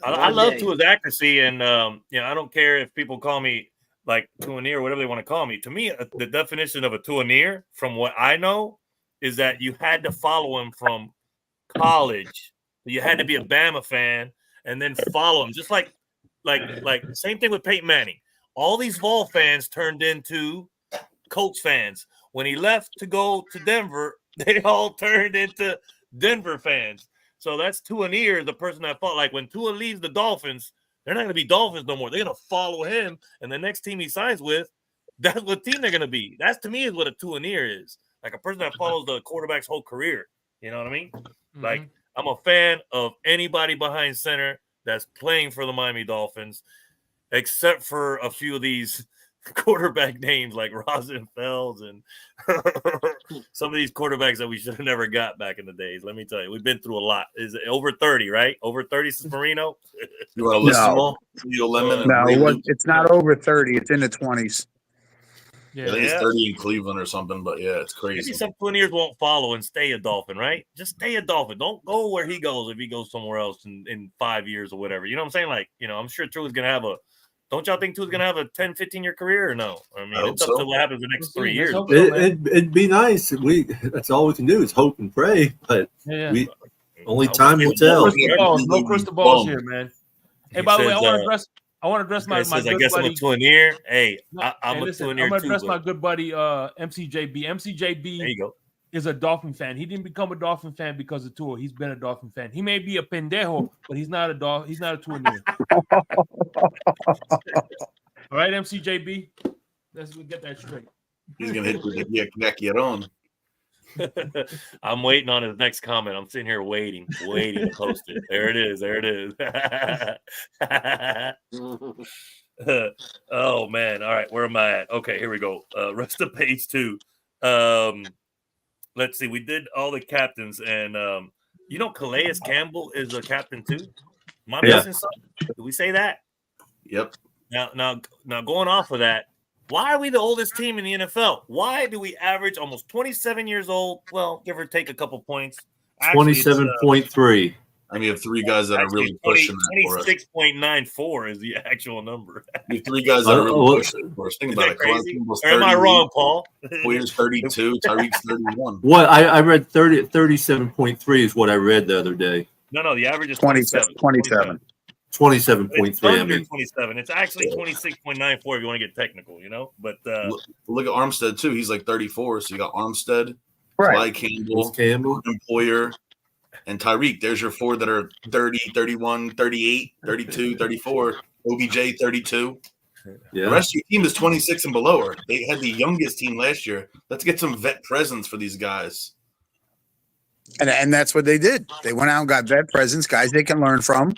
Speaker 1: I love Tua's accuracy, and I don't care if people call me like Tua-neer, whatever they want to call me. To me, the definition of a Tua-neer, from what I know, is that you had to follow him from college. You had to be a Bama fan and then follow him. Just like same thing with Peyton Manning. All these Vol fans turned into Colts fans. When he left to go to Denver, they all turned into Denver fans. So that's Tua-neer, the person that fought. Like when Tua leaves the Dolphins, they're not going to be Dolphins no more. They're going to follow him, and the next team he signs with, that's what team they're going to be. That's, to me, is what a Tua-neer is. Like a person that follows the quarterback's whole career. You know what I mean? Mm-hmm. Like, I'm a fan of anybody behind center that's playing for the Miami Dolphins. except for a few of these quarterback names like Rosenfels and some of these quarterbacks that we should have never got back in the days. Let me tell you, we've been through a lot. Is it over 30, right? Over 30 since Marino?
Speaker 3: You want to list them
Speaker 6: No.
Speaker 3: all? Leo Lemon and
Speaker 6: No,
Speaker 3: Ray Luke.
Speaker 6: it's not over 30. It's in the 20s.
Speaker 3: I think it's 30 in Cleveland or something, but yeah, it's crazy.
Speaker 1: Maybe some Twinniers won't follow and stay a Dolphin, right? Just stay a Dolphin. Don't go where he goes if he goes somewhere else in 5 years or whatever. You know what I'm saying? Like, I'm sure Tua's going to have don't y'all think Tua's going to have a 10, 15-year career or no? I mean, it's up to what happens the next 3 years.
Speaker 4: It'd be nice. That's all we can do is hope and pray, but only time will tell.
Speaker 5: No crystal balls here, man. Hey, by the way, I want to address my good buddy.
Speaker 1: I guess I'm a Twinnier. Hey, I'm a Twinnier too.
Speaker 5: I'm going to address my good buddy MCJB. MCJB
Speaker 1: there you go.
Speaker 5: is a Dolphin fan. He didn't become a Dolphin fan because of Tua. He's been a Dolphin fan. He may be a pendejo, but he's not a Twinnier. All right, MCJB? Let's get that straight.
Speaker 3: He's going to hit the Yaquiron.
Speaker 1: I'm waiting on his next comment. I'm sitting here waiting to post it. There it is. Oh man. All right, where am I at? Okay, here we go. Rest of page 2. Let's see. We did all the captains, and Calais Campbell is a captain too. Am I missing something? Did we say that?
Speaker 3: Yep.
Speaker 1: Now going off of that, why are we the oldest team in the NFL? Why do we average almost 27 years old? Well, give or take a couple points.
Speaker 4: 27.3.
Speaker 3: I mean, you have 3 guys that are really pushing that for us.
Speaker 1: 26.94 is the actual number.
Speaker 3: You have 3 guys that are really pushing it for us. Think about it.
Speaker 1: Crazy? Or am I wrong, Paul?
Speaker 3: Poyer's 32. Tyreek's 31.
Speaker 4: What? I read 37.3 is what I read the other day.
Speaker 1: No, the average is
Speaker 6: 27.
Speaker 4: 27.3.
Speaker 1: It's under 27. It's actually 26.94 if you want to get technical, But
Speaker 3: look at Armstead too. He's like 34. So you got Armstead,
Speaker 6: Right.
Speaker 3: Clyde
Speaker 4: Campbell,
Speaker 3: Poyer, and Tyreek. There's your 4 that are 30, 31, 38, 32, 34. OBJ 32.
Speaker 4: Yeah.
Speaker 3: The rest of your team is 26 and below. They had the youngest team last year. Let's get some vet presence for these guys.
Speaker 6: And that's what they did. They went out and got vet presence, guys they can learn from.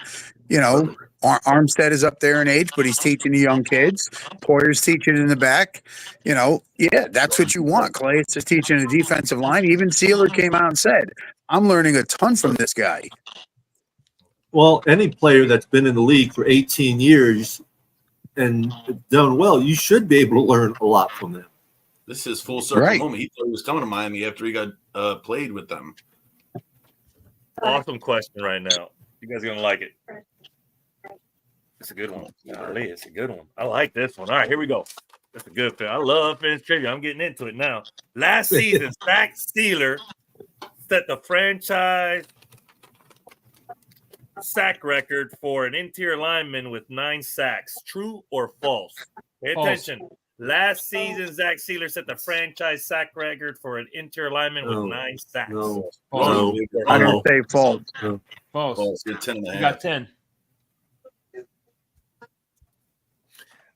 Speaker 6: Armstead is up there in age, but he's teaching the young kids. Poyer's teaching in the back. That's what you want. Clay is teaching a defensive line. Even Sealer came out and said, I'm learning a ton from this guy.
Speaker 4: Well, any player that's been in the league for 18 years and done well, you should be able to learn a lot from them.
Speaker 3: This is full circle moment. He thought he was coming to Miami after he got played with them.
Speaker 1: Awesome question right now. You guys are going to like it. It's a good one. Golly, it's a good one. I like this one. All right, here we go. That's a good thing. I love Finn's trivia. I'm getting into it now. Last season, Zach Steeler set the franchise sack record for an interior lineman with 9 sacks. True or false? Pay attention. Last season, Zach Steeler set the franchise sack record for an interior lineman with 9 sacks.
Speaker 4: No.
Speaker 6: I'm going to say false.
Speaker 5: False.
Speaker 3: You're 10 and a half.
Speaker 5: You got 10.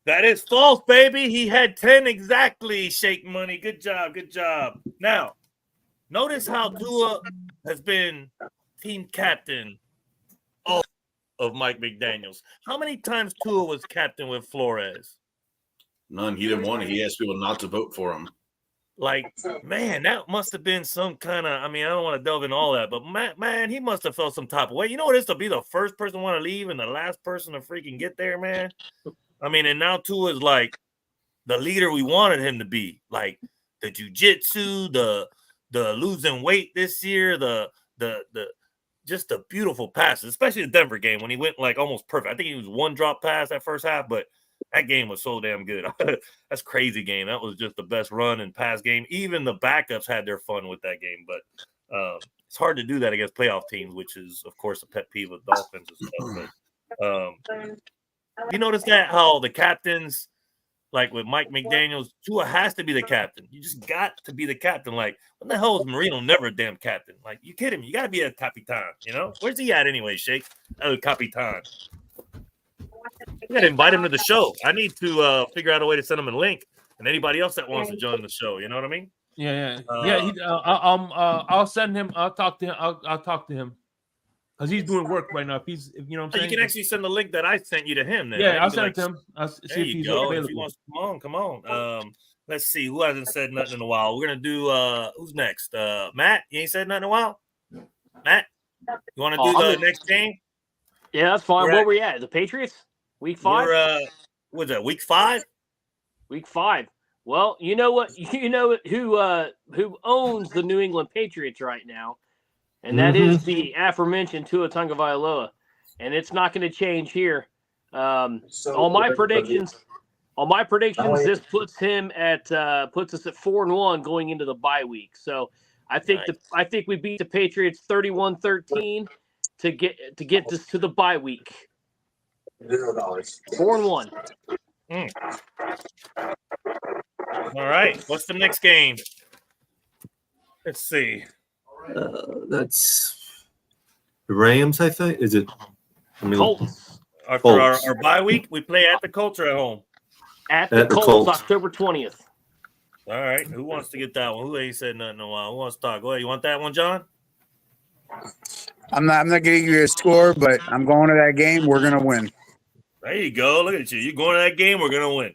Speaker 1: That is false, baby. He had 10 exactly. Shake money. Good job. Now, notice how Tua has been team captain of Mike McDaniels. How many times Tua was captain with Flores?
Speaker 3: None. He didn't want it. He asked people not to vote for him.
Speaker 1: Like, man, that must have been some kind of, I don't want to delve in all that, but man, he must have felt some type of way. You know what it is to be the first person to want to leave and the last person to freaking get there, man? And now Tua is like the leader we wanted him to be. Like the jiu-jitsu, the losing weight this year, the just the beautiful passes, especially the Denver game when he went like almost perfect. I think he was 1 drop pass that first half, but that game was so damn good. That's crazy game. That was just the best run and pass game. Even the backups had their fun with that game, but it's hard to do that against playoff teams, which is, of course, a pet peeve of Dolphins and stuff. But, you notice that how the captains, like with Mike McDaniels, Tua has to be the captain. You just got to be the captain. Like, what the hell is Marino never a damn captain? Like, you kidding me? You got to be a capitan, Where's he at anyway, Shake? El Capitan. You got to invite him to the show. I need to figure out a way to send him a link. And anybody else that wants to join the show, you know what I mean?
Speaker 5: Yeah. I'll send him. I'll talk to him. I'll talk to him. because he's doing work right now. If you know what I'm saying.
Speaker 1: You can actually send the link that I sent you to him. Then,
Speaker 5: Yeah,
Speaker 1: right?
Speaker 5: I'll send it to him. I'll see
Speaker 1: There
Speaker 5: if
Speaker 1: you
Speaker 5: he's
Speaker 1: go.
Speaker 5: available.
Speaker 1: If he wants, come on. Let's see who hasn't said nothing in a while. We're gonna do. Who's next? Matt. You ain't said nothing in a while. Matt, you want to do the next game?
Speaker 2: Yeah, that's fine. Where we at? The Patriots? Week 5?
Speaker 1: What's that? Week 5?
Speaker 2: Week 5. Well, you know what? You know who owns the New England Patriots right now, and that is the aforementioned Tua Tagovailoa, and it's not going to change here. On my predictions, this puts us at 4-1 going into the bye week. So I think we beat the Patriots 31-13 to get this to the bye week.
Speaker 6: $0.
Speaker 2: 4-1.
Speaker 1: All right. What's the next game? Let's see.
Speaker 4: That's the Rams, I think. Is it?
Speaker 2: Colts.
Speaker 1: For our bye week, we play at the Colts or at home?
Speaker 2: At the Colts, October 20th.
Speaker 1: All right. Who wants to get that one? Who ain't said nothing in a while? Who wants to talk? Go ahead. You want that one, John?
Speaker 6: I'm not giving you a score, but I'm going to that game. We're gonna win.
Speaker 1: There you go. Look at you. You're going to that game. We're gonna win.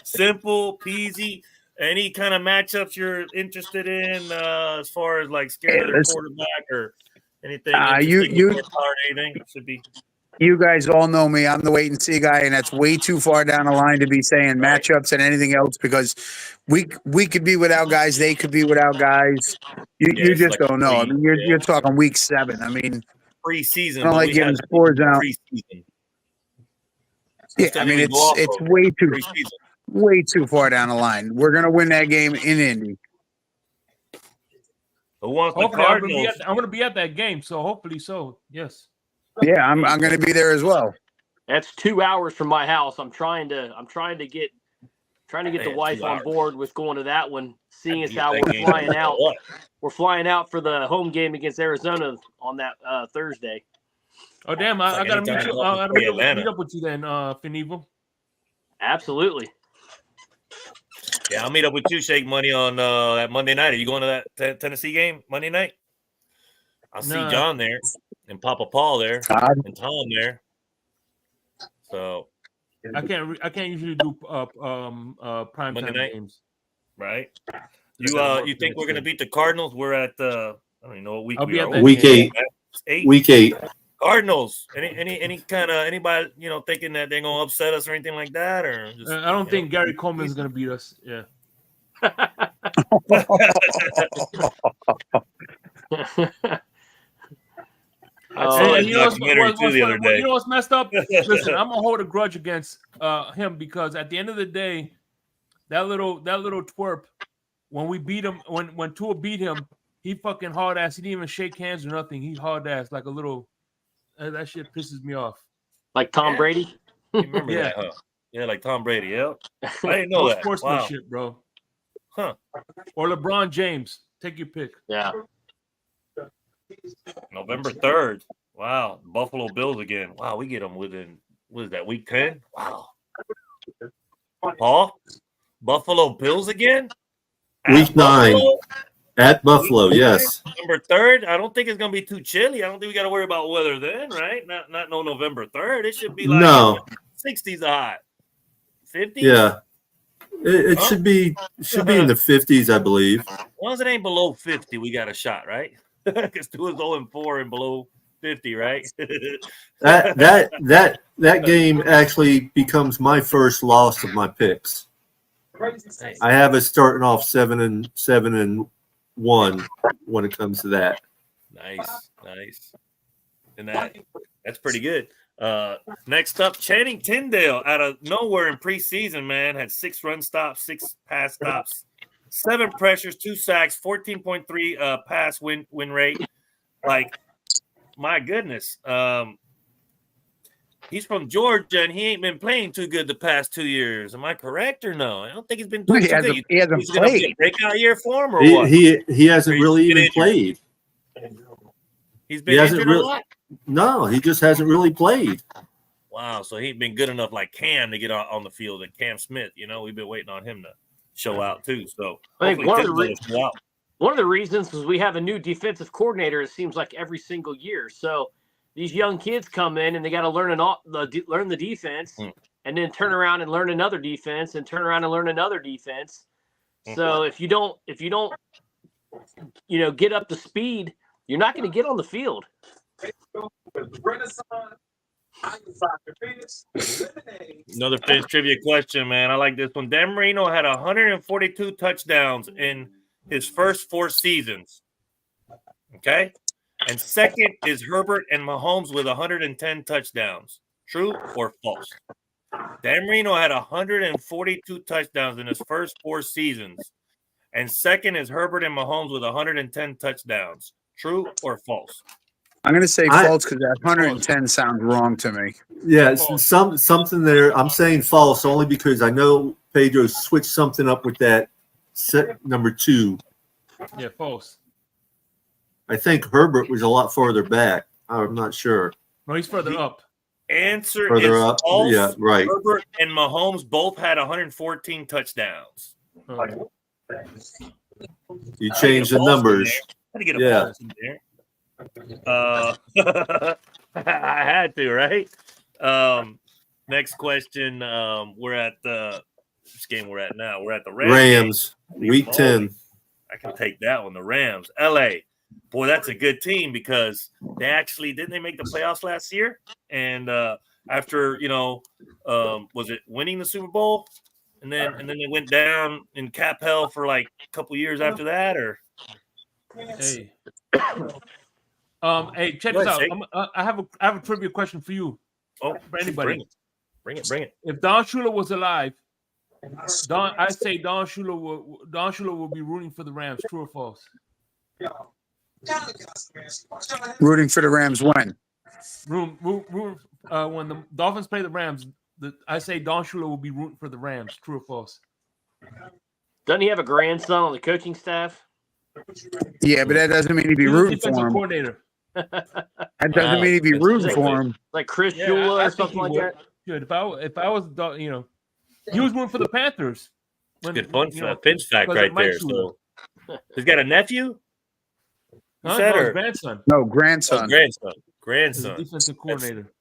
Speaker 1: Simple, peasy. Any kind of matchups you're interested in, as far as like scared of the quarterback or anything? Anything should be.
Speaker 6: You guys all know me. I'm the wait and see guy, and that's way too far down the line to be saying matchups and anything else because we could be without guys, they could be without guys. You just don't know. I mean, you're talking week 7. I mean,
Speaker 1: preseason.
Speaker 6: I don't like giving scores out.
Speaker 1: Preseason.
Speaker 6: Yeah, I mean it's way too far down the line. We're gonna win that game in Indy.
Speaker 1: Who wants the Cardinals?
Speaker 5: I'm gonna be at that game, so hopefully so. Yes.
Speaker 6: Yeah, I'm gonna be there as well.
Speaker 2: That's 2 hours from my house. I'm trying to get the wife on board with going to that one, seeing as how we're flying out. We're flying out for the home game against Arizona on that Thursday.
Speaker 5: Oh damn! I gotta meet you. I gotta meet up with you then, Finivo.
Speaker 2: Absolutely.
Speaker 1: Yeah, I'll meet up with you, Shake Money, on that Monday night. Are you going to that Tennessee game Monday night? I'll see John there and Papa Paul there and Tom there. So
Speaker 5: I can't usually do prime
Speaker 1: Monday
Speaker 5: time
Speaker 1: night
Speaker 5: games.
Speaker 1: Right? You think we're gonna beat the Cardinals? We're at I don't even know what week we are.
Speaker 4: Week 8. Week 8.
Speaker 1: Cardinals. Any kind of anybody thinking that they're gonna upset us or anything like that, or just,
Speaker 5: I don't think Gary Coleman's gonna beat us. Yeah.
Speaker 1: You know
Speaker 5: what's messed up? Listen, I'm gonna hold a grudge against him because at the end of the day, that little twerp, when we beat him, when Tua beat him, he fucking hard ass. He didn't even shake hands or nothing. He hard ass like a little. That shit pisses me off.
Speaker 2: Like Tom Brady.
Speaker 1: You remember that, huh? Yeah, like Tom Brady. Yeah, I didn't know that.
Speaker 5: Sportsmanship, bro.
Speaker 1: Huh?
Speaker 5: Or LeBron James. Take your pick.
Speaker 2: Yeah.
Speaker 1: November 3rd. Wow, Buffalo Bills again. Wow, we get them within what is that, week 10? Wow. Paul, Buffalo Bills again.
Speaker 4: Week 9 at Buffalo. Yes.
Speaker 1: November 3rd. I don't think it's gonna be too chilly. I don't think we got to worry about weather then, right? Not no November 3rd. It should be like 60s hot. 50s.
Speaker 4: Yeah. It should be in the 50s, I believe.
Speaker 1: As long as it ain't below 50, we got a shot, right? Because 2 is 0-4 and below 50, right?
Speaker 4: that game actually becomes my first loss of my picks.
Speaker 1: Nice.
Speaker 4: I have it starting off 7-1 when it comes to that.
Speaker 1: Nice. And that's pretty good. Next up, Channing Tyndale out of nowhere in preseason, man, had 6 run stops, 6 pass stops, 7 pressures, 2 sacks, 14.3 pass win rate. Like, my goodness. He's from Georgia, and he ain't been playing too good the past 2 years. Am I correct or no? I don't think he's been doing too good.
Speaker 6: He hasn't
Speaker 1: He's gonna be a
Speaker 6: played.
Speaker 1: breakout year for him, or what?
Speaker 4: He hasn't really even played.
Speaker 1: He's been injured a lot?
Speaker 4: No, he just hasn't really played.
Speaker 1: Wow, so he ain't been good enough like Cam to get on the field, and Cam Smith, we've been waiting on him to show out too. So
Speaker 2: I think one of the One of the reasons is we have a new defensive coordinator. It seems like every single year. So these young kids come in and they got to learn learn the defense, and then turn around and learn another defense, and turn around and learn another defense. So if you don't, get up to speed, you're not going to get on the field.
Speaker 1: Another Finch trivia question, man. I like this one. Dan Marino had 142 touchdowns in his first 4 seasons. Okay? And second is Herbert and Mahomes with 110 touchdowns. True or false? Dan Marino had 142 touchdowns in his first 4 seasons. And second is Herbert and Mahomes with 110 touchdowns. True or false?
Speaker 6: I'm going to say false because that 110 sounds wrong to me.
Speaker 4: Yeah, something there. I'm saying false only because I know Pedro switched something up with that set number 2.
Speaker 5: Yeah, false.
Speaker 4: I think Herbert was a lot farther back. I'm not sure.
Speaker 5: No, he's further up.
Speaker 1: Answer
Speaker 4: Further
Speaker 1: is
Speaker 4: up.
Speaker 1: false.
Speaker 4: Yeah, right.
Speaker 1: Herbert and Mahomes both had 114 touchdowns.
Speaker 4: You changed the numbers.
Speaker 1: Had to get a false in there. I had to, right? Next question. We're at which game we're at now? We're at the
Speaker 4: Rams. Week 10.
Speaker 1: I can take that one. The Rams. LA. Boy, that's a good team because they actually didn't they make the playoffs last year? And after was it winning the Super Bowl? And then they went down in cap hell for like a couple years after that, or
Speaker 5: hey. Hey, check this out. I have a trivia question for you.
Speaker 1: Oh,
Speaker 5: for anybody.
Speaker 1: Bring it.
Speaker 5: If Don Shula was alive, I say Don Shula will be rooting for the Rams. True or false?
Speaker 6: Rooting for the Rams when?
Speaker 5: When the Dolphins play the Rams, I say Don Shula will be rooting for the Rams. True or false?
Speaker 2: Doesn't he have a grandson on the coaching staff?
Speaker 6: Yeah, but that doesn't mean he'd be rooting for him.
Speaker 5: Coordinator.
Speaker 6: That doesn't mean he'd be rooting for him.
Speaker 2: Like Chris Shula or something like that.
Speaker 5: Good. If I was, he was rooting for the Panthers.
Speaker 1: Good fun Finch fact right there. So he's got a nephew.
Speaker 5: His grandson.
Speaker 6: No, grandson.
Speaker 1: Grandson.
Speaker 5: Defensive coordinator.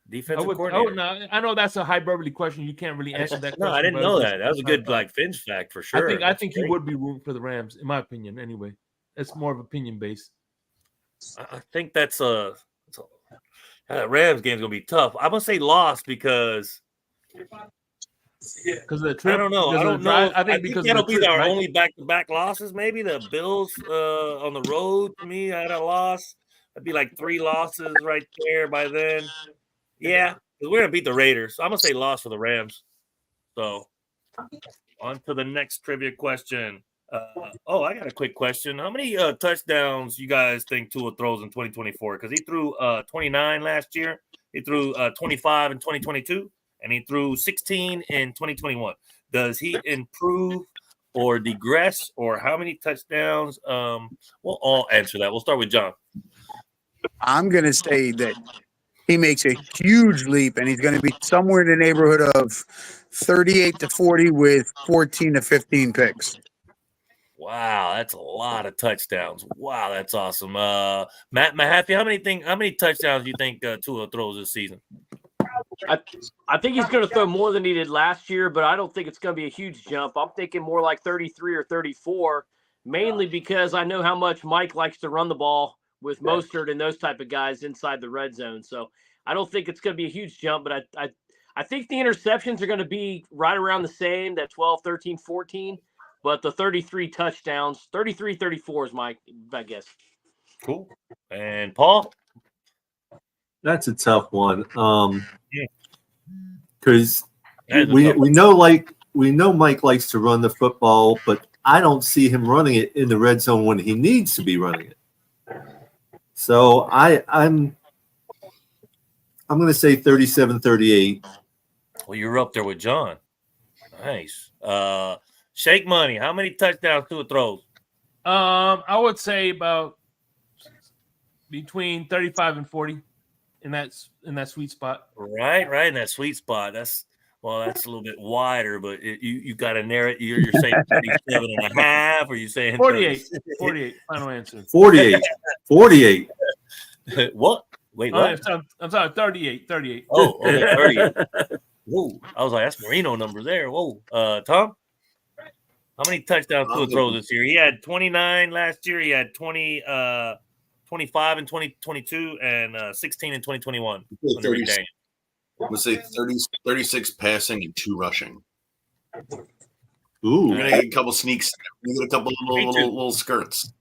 Speaker 1: Defensive coordinator.
Speaker 5: I know that's a hyperbole question. You can't really answer that question.
Speaker 1: No, I didn't know that. That was a good Finch fact for sure.
Speaker 5: I think he would be rooting for the Rams, in my opinion. Anyway, it's more of opinion based.
Speaker 1: I think that's that Rams game's gonna be tough. I'm gonna say loss because
Speaker 5: of the trip.
Speaker 1: I don't know. I think
Speaker 5: because
Speaker 1: that'll be our only back-to-back losses. Maybe the Bills on the road. To me, I had a loss. That'd be like 3 losses right there by then. Yeah, because we're gonna beat the Raiders. So I'm gonna say loss for the Rams. So on to the next trivia question. I got a quick question. How many touchdowns you guys think Tua throws in 2024? Because he threw 29 last year. He threw 25 in 2022, and he threw 16 in 2021. Does he improve or digress, or how many touchdowns? We'll all answer that. We'll start with John.
Speaker 6: I'm going to say that he makes a huge leap, and he's going to be somewhere in the neighborhood of 38 to 40 with 14 to 15 picks.
Speaker 1: Wow, that's a lot of touchdowns. Wow, that's awesome. Matt Mahaffey, how many touchdowns do you think Tua throws this season?
Speaker 2: I think he's going to throw more than he did last year, but I don't think it's going to be a huge jump. I'm thinking more like 33 or 34, mainly because I know how much Mike likes to run the ball with Mostert and those type of guys inside the red zone. So I don't think it's going to be a huge jump, but I think the interceptions are going to be right around the same, that 12, 13, 14. But the 33 touchdowns, 33, 34 is my guess. Cool.
Speaker 1: And Paul?
Speaker 4: That's a tough one. Because we know Mike likes to run the football, but I don't see him running it in the red zone when he needs to be running it. So I'm going to say 37-38.
Speaker 1: Well, you're up there with John. Nice. Shake Money, how many touchdowns Tua throws?
Speaker 5: I would say about between 35 and 40 in that sweet spot.
Speaker 1: Right in that sweet spot. That's well, that's a little bit wider, but you got to narrow it. You're saying 37.5, or you saying
Speaker 5: 48.
Speaker 1: 30?
Speaker 5: 48. Final answer.
Speaker 4: 48. 48.
Speaker 1: What? Wait, what?
Speaker 5: I'm sorry. 38. 38.
Speaker 1: Oh, okay, 30. Whoa. I was like, that's Marino numbers there. Whoa. Tom? How many touchdowns Tua throws this year? He had 29 last year. He had 25 in 2022 and 16 in 2021. Under Rick Daniels.
Speaker 3: Let's say 36 passing and 2 rushing.
Speaker 4: Ooh.
Speaker 3: You're gonna get a couple sneaks. You get a couple little skirts.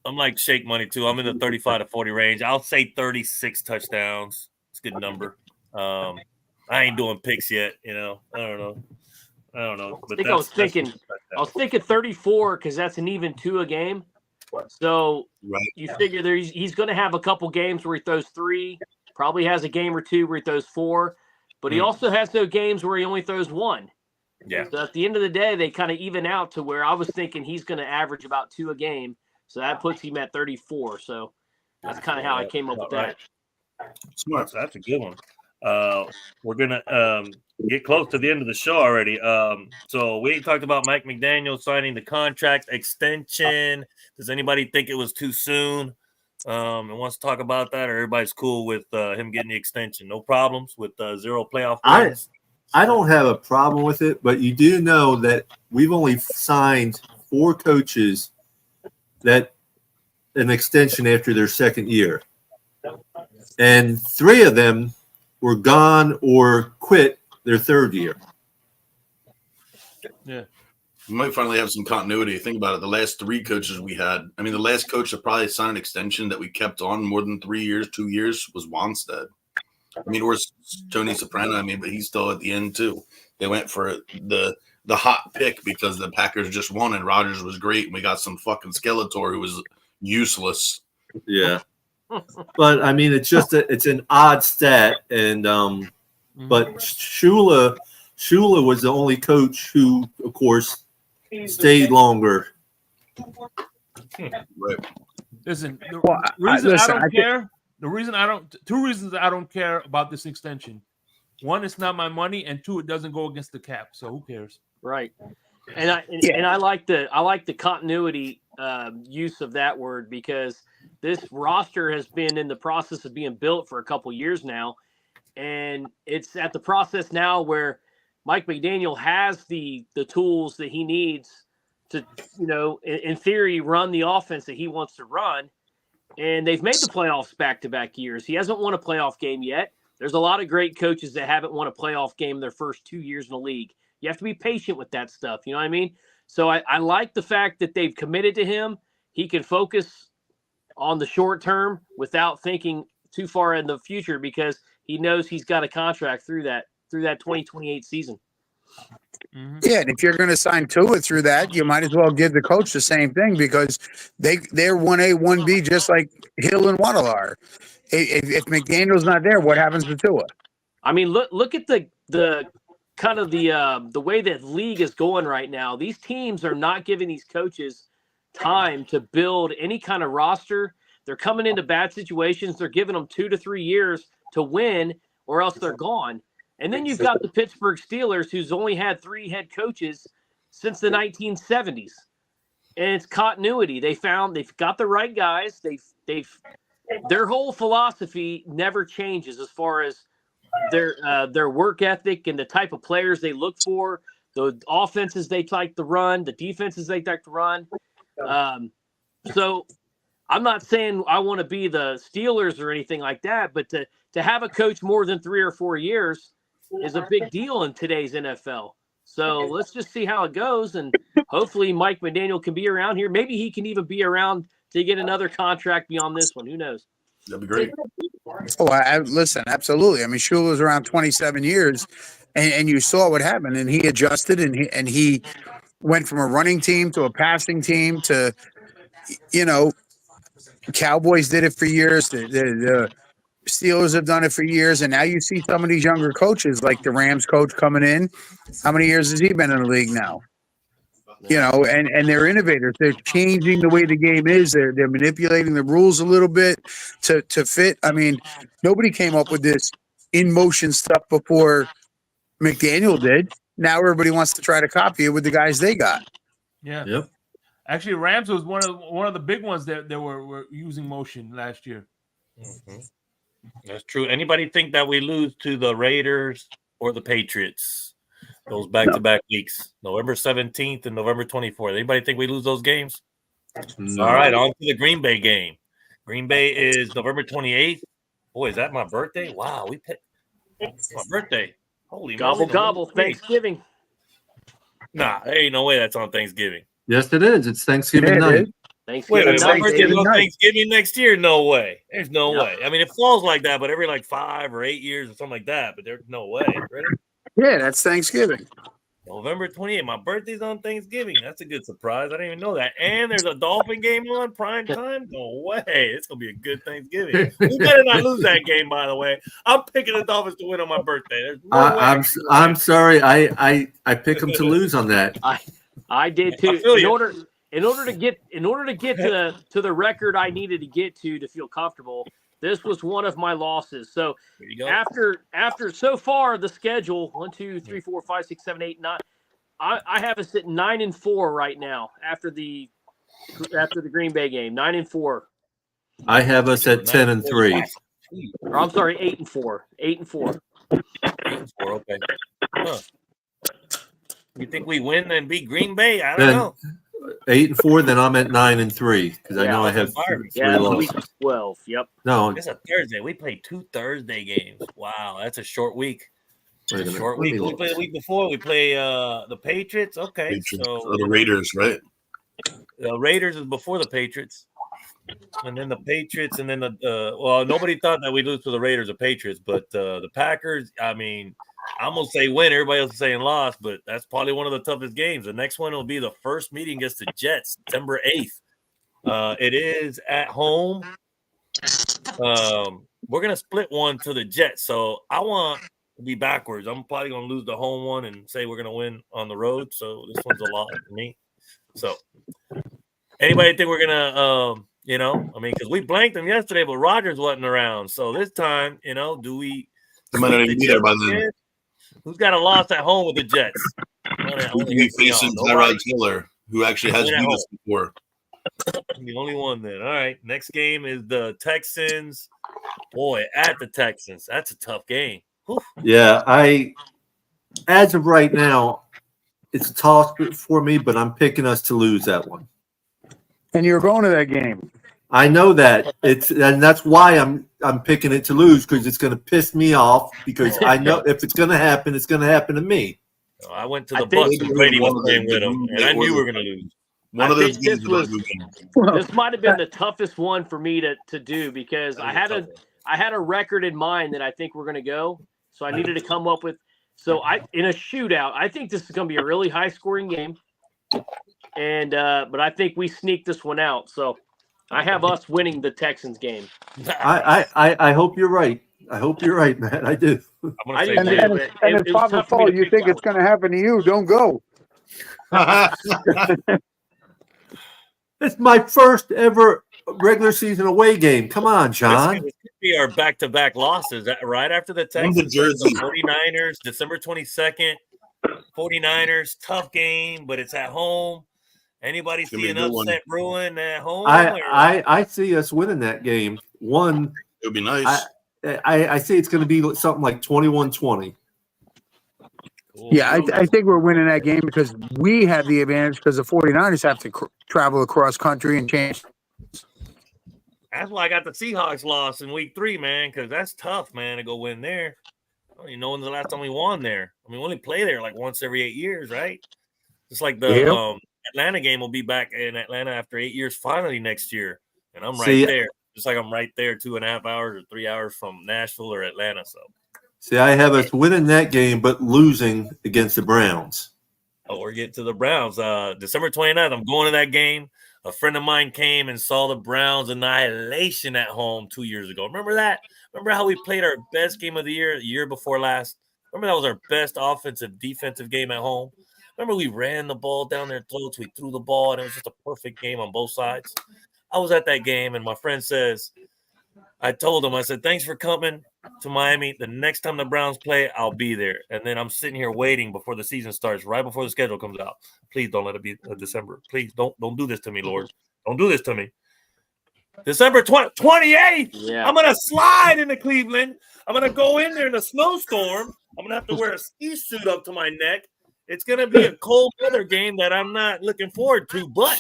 Speaker 1: I'm like shake money too. I'm in the 35 to 40 range. I'll say 36 touchdowns. It's a good number. I ain't doing picks yet. I don't know. But
Speaker 2: I was thinking 34 because that's an even 2 a game. So you figure he's going to have a couple games where he throws 3, probably has a game or 2 where he throws 4, but he also has those games where he only throws 1.
Speaker 1: Yeah.
Speaker 2: So at the end of the day, they kind of even out to where I was thinking he's going to average about 2 a game. So that puts him at 34. So that's kind of how I came up with that.
Speaker 1: Smart. So that's a good one. We're gonna get close to the end of the show already. So we talked about Mike McDaniel signing the contract extension. Does anybody think it was too soon? And wants to talk about that, or everybody's cool with him getting the extension? No problems with 0 playoff wins.
Speaker 4: I don't have a problem with it, but you do know that we've only signed 4 coaches that an extension after their second year, and 3 of them were gone or quit their third year.
Speaker 5: Yeah.
Speaker 3: We might finally have some continuity. Think about it. The last 3 coaches we had, the last coach that probably signed an extension that we kept on more than 3 years, 2 years was Wanstead. Or Tony Soprano, but he's still at the end too. They went for the hot pick because the Packers just won and Rodgers was great and we got some fucking Skeletor who was useless.
Speaker 4: Yeah. But it's just it's an odd stat, and but Shula was the only coach who, of course, stayed longer.
Speaker 3: Right.
Speaker 5: Listen, the two reasons I don't care about this extension. 1, it's not my money, and 2, it doesn't go against the cap. So who cares?
Speaker 2: Right. And I like the continuity use of that word, because this roster has been in the process of being built for a couple years now, and it's at the process now where Mike McDaniel has the tools that he needs to, in theory, run the offense that he wants to run. And they've made the playoffs back-to-back years. He hasn't won a playoff game yet. There's a lot of great coaches that haven't won a playoff game their first 2 years in the league. You have to be patient with that stuff. You know what I mean? So I like the fact that they've committed to him. He can focus on the short term without thinking too far in the future, because he knows he's got a contract through that 2028 season.
Speaker 5: Mm-hmm.
Speaker 6: Yeah, and if you're going to sign Tua through that, you might as well give the coach the same thing, because they're 1A, 1B, just like Hill and Waddle are. If McDaniel's not there, what happens to Tua?
Speaker 2: Look at the kind of the way that league is going right now. These teams are not giving these coaches time to build any kind of roster. They're coming into bad situations. They're giving them 2 to 3 years to win, or else they're gone. And then you've got the Pittsburgh Steelers, who's only had 3 head coaches since the 1970s. And it's continuity. They've got the right guys. Their whole philosophy never changes as far as their work ethic and the type of players they look for, the offenses they like to run, the defenses they like to run. So I'm not saying I want to be the Steelers or anything like that, but to have a coach more than 3 or 4 years is a big deal in today's NFL. So let's just see how it goes, and hopefully Mike McDaniel can be around here. Maybe he can even be around to get another contract beyond this one. Who knows?
Speaker 3: That'd be great.
Speaker 6: Oh, listen, absolutely. Shula was around 27 years, and you saw what happened, and he adjusted, and he went from a running team to a passing team to, Cowboys did it for years. The Steelers have done it for years, and now you see some of these younger coaches, like the Rams coach coming in. How many years has he been in the league now? And they're innovators. They're changing the way the game is. They're manipulating the rules a little bit to fit. Nobody came up with this in motion stuff before McDaniel did. Now everybody wants to try to copy it with the guys they got.
Speaker 5: Yeah.
Speaker 4: Yep.
Speaker 5: Actually, Rams was one of the big ones that were using motion last year.
Speaker 1: Mm-hmm. That's true. Anybody think that we lose to the Raiders or the Patriots? Those back-to-back weeks, November 17th and November 24th. Anybody think we lose those games?
Speaker 4: No.
Speaker 1: All right, on to the Green Bay game. Green Bay is November 28th. Boy, is that my birthday? Wow, it's my birthday. Holy
Speaker 2: Gobble
Speaker 1: moly,
Speaker 2: gobble.
Speaker 1: November 28th.
Speaker 2: Thanksgiving.
Speaker 1: Nah, there ain't no way that's on Thanksgiving.
Speaker 4: Yes, it is. It's Thanksgiving
Speaker 6: Yeah, it
Speaker 4: night.
Speaker 6: is.
Speaker 1: Wait,
Speaker 2: Thanksgiving
Speaker 1: my
Speaker 2: night,
Speaker 1: birthday's
Speaker 2: baby.
Speaker 1: on Thanksgiving next year? No way. There's no
Speaker 2: Yep.
Speaker 1: way. I mean, it falls like that, but every like 5 or 8 years or something like that. But there's no way. Really?
Speaker 6: Yeah, that's Thanksgiving.
Speaker 1: November 28th. My birthday's on Thanksgiving. That's a good surprise. I didn't even know that. And there's a Dolphin game on prime time. No way. It's gonna be a good Thanksgiving. We better not lose that game, by the way. I'm picking the Dolphins to win on my birthday. There's no way.
Speaker 4: I'm sorry. I pick them to lose on that.
Speaker 2: I did too.
Speaker 1: I feel you.
Speaker 2: In order to get to the record I needed to get to feel comfortable, this was one of my losses. So
Speaker 1: There you go.
Speaker 2: after so far the schedule 1, 2, 3, 4, 5, 6, 7, 8, 9. I have us at 9-4 right now after the Green Bay game. 9-4.
Speaker 4: I have us at 10-3.
Speaker 2: Or I'm sorry, 8-4. 8-4.
Speaker 1: 8-4, okay. Huh. You think we win and beat Green Bay? I don't
Speaker 4: Then
Speaker 1: know.
Speaker 4: 8-4. Then I'm at 9-3 because I
Speaker 2: Yeah,
Speaker 4: know I have
Speaker 1: fire.
Speaker 4: three
Speaker 2: Yeah,
Speaker 4: losses.
Speaker 2: week 12. Yep.
Speaker 4: No,
Speaker 1: It's a Thursday. We played 2 Thursday games. Wow, that's a short week.
Speaker 4: wait a
Speaker 1: It's a
Speaker 4: minute.
Speaker 1: short
Speaker 4: Let
Speaker 1: week.
Speaker 4: me
Speaker 1: We
Speaker 4: look.
Speaker 1: played the week before. We play the Patriots. Okay,
Speaker 3: Patriots
Speaker 1: so
Speaker 3: or the Raiders, right?
Speaker 1: the Raiders is before the Patriots, and then the Patriots, and then well, nobody thought that we'd lose to the Raiders or Patriots, but the Packers. I mean, I'm gonna say win. Everybody else is saying loss, but that's probably one of the toughest games. The next one will be the first meeting against the Jets, September 8th. It is at home. We're gonna split one to the Jets, so I want to be backwards. I'm probably gonna lose the home one and say we're gonna win on the road. So this one's a lot for me. So anybody think we're gonna, I mean, because we blanked them yesterday, but Rodgers wasn't around. So this time, do we?
Speaker 3: They might not even be there by then.
Speaker 1: Again? Who's got a loss at home with the Jets?
Speaker 3: We could be facing Tyrod Taylor, who actually has beat us before.
Speaker 1: The only one then. All right. Next game is the Texans. Boy, at the Texans. That's a tough game. Whew.
Speaker 4: Yeah, as of right now, it's a toss for me, but I'm picking us to lose that one.
Speaker 6: And you're going to that game.
Speaker 4: I know that and that's why I'm picking it to lose, because it's going to piss me off, because I know if it's going to happen, it's going to happen to me.
Speaker 1: I went to the Bucs and Brady was playing with them, and I knew we were going to lose.
Speaker 3: One of those games
Speaker 2: this might have been the toughest one for me to do, because I had a record in mind that I think we're going to go. So I needed to come up with. So in a shootout, I think this is going to be a really high scoring game, and but I think we sneak this one out. So I have us winning the Texans game.
Speaker 4: I hope you're right. I hope you're right, man. I do.
Speaker 2: I do
Speaker 6: And
Speaker 2: too.
Speaker 6: if Papa Paul, you think it's going to happen to you, don't go.
Speaker 4: It's my first ever regular season away game. Come on, John.
Speaker 1: This could be our back-to-back losses right after the Texans. The 49ers, December 22nd. 49ers, tough game, but it's at home. Anybody see an upset brewing at home?
Speaker 4: I see us winning that game.
Speaker 3: It would be nice.
Speaker 4: I see it's going to be something like 21-20.
Speaker 6: Yeah, I think we're winning that game because we have the advantage, because the 49ers have to travel across country and change.
Speaker 1: That's why I got the Seahawks loss in week 3, man, because that's tough, man, to go win there. I don't even know when's the last time we won there. I mean, we only play there like once every 8 years, right? It's like the Atlanta game will be back in Atlanta after 8 years finally next year. And I'm right there. Just like I'm right there 2.5 hours or 3 hours from Nashville or Atlanta. So
Speaker 4: see, I have us winning that game, but losing against the Browns.
Speaker 1: Oh, we're getting to the Browns. December 29th, I'm going to that game. A friend of mine came and saw the Browns annihilation at home 2 years ago. Remember that? Remember how we played our best game of the year before last? Remember that was our best offensive, defensive game at home? Remember we ran the ball down their throats, we threw the ball, and it was just a perfect game on both sides? I was at that game, and my friend says, I told him, I said, thanks for coming to Miami. The next time the Browns play, I'll be there. And then I'm sitting here waiting before the season starts, right before the schedule comes out. Please don't let it be December. Please don't do this to me, Lord. Don't do this to me. December 28th,
Speaker 2: Yeah.
Speaker 1: I'm going to slide into Cleveland. I'm going to go in there in a snowstorm. I'm going to have to wear a ski suit up to my neck. It's going to be a cold weather game that I'm not looking forward to, but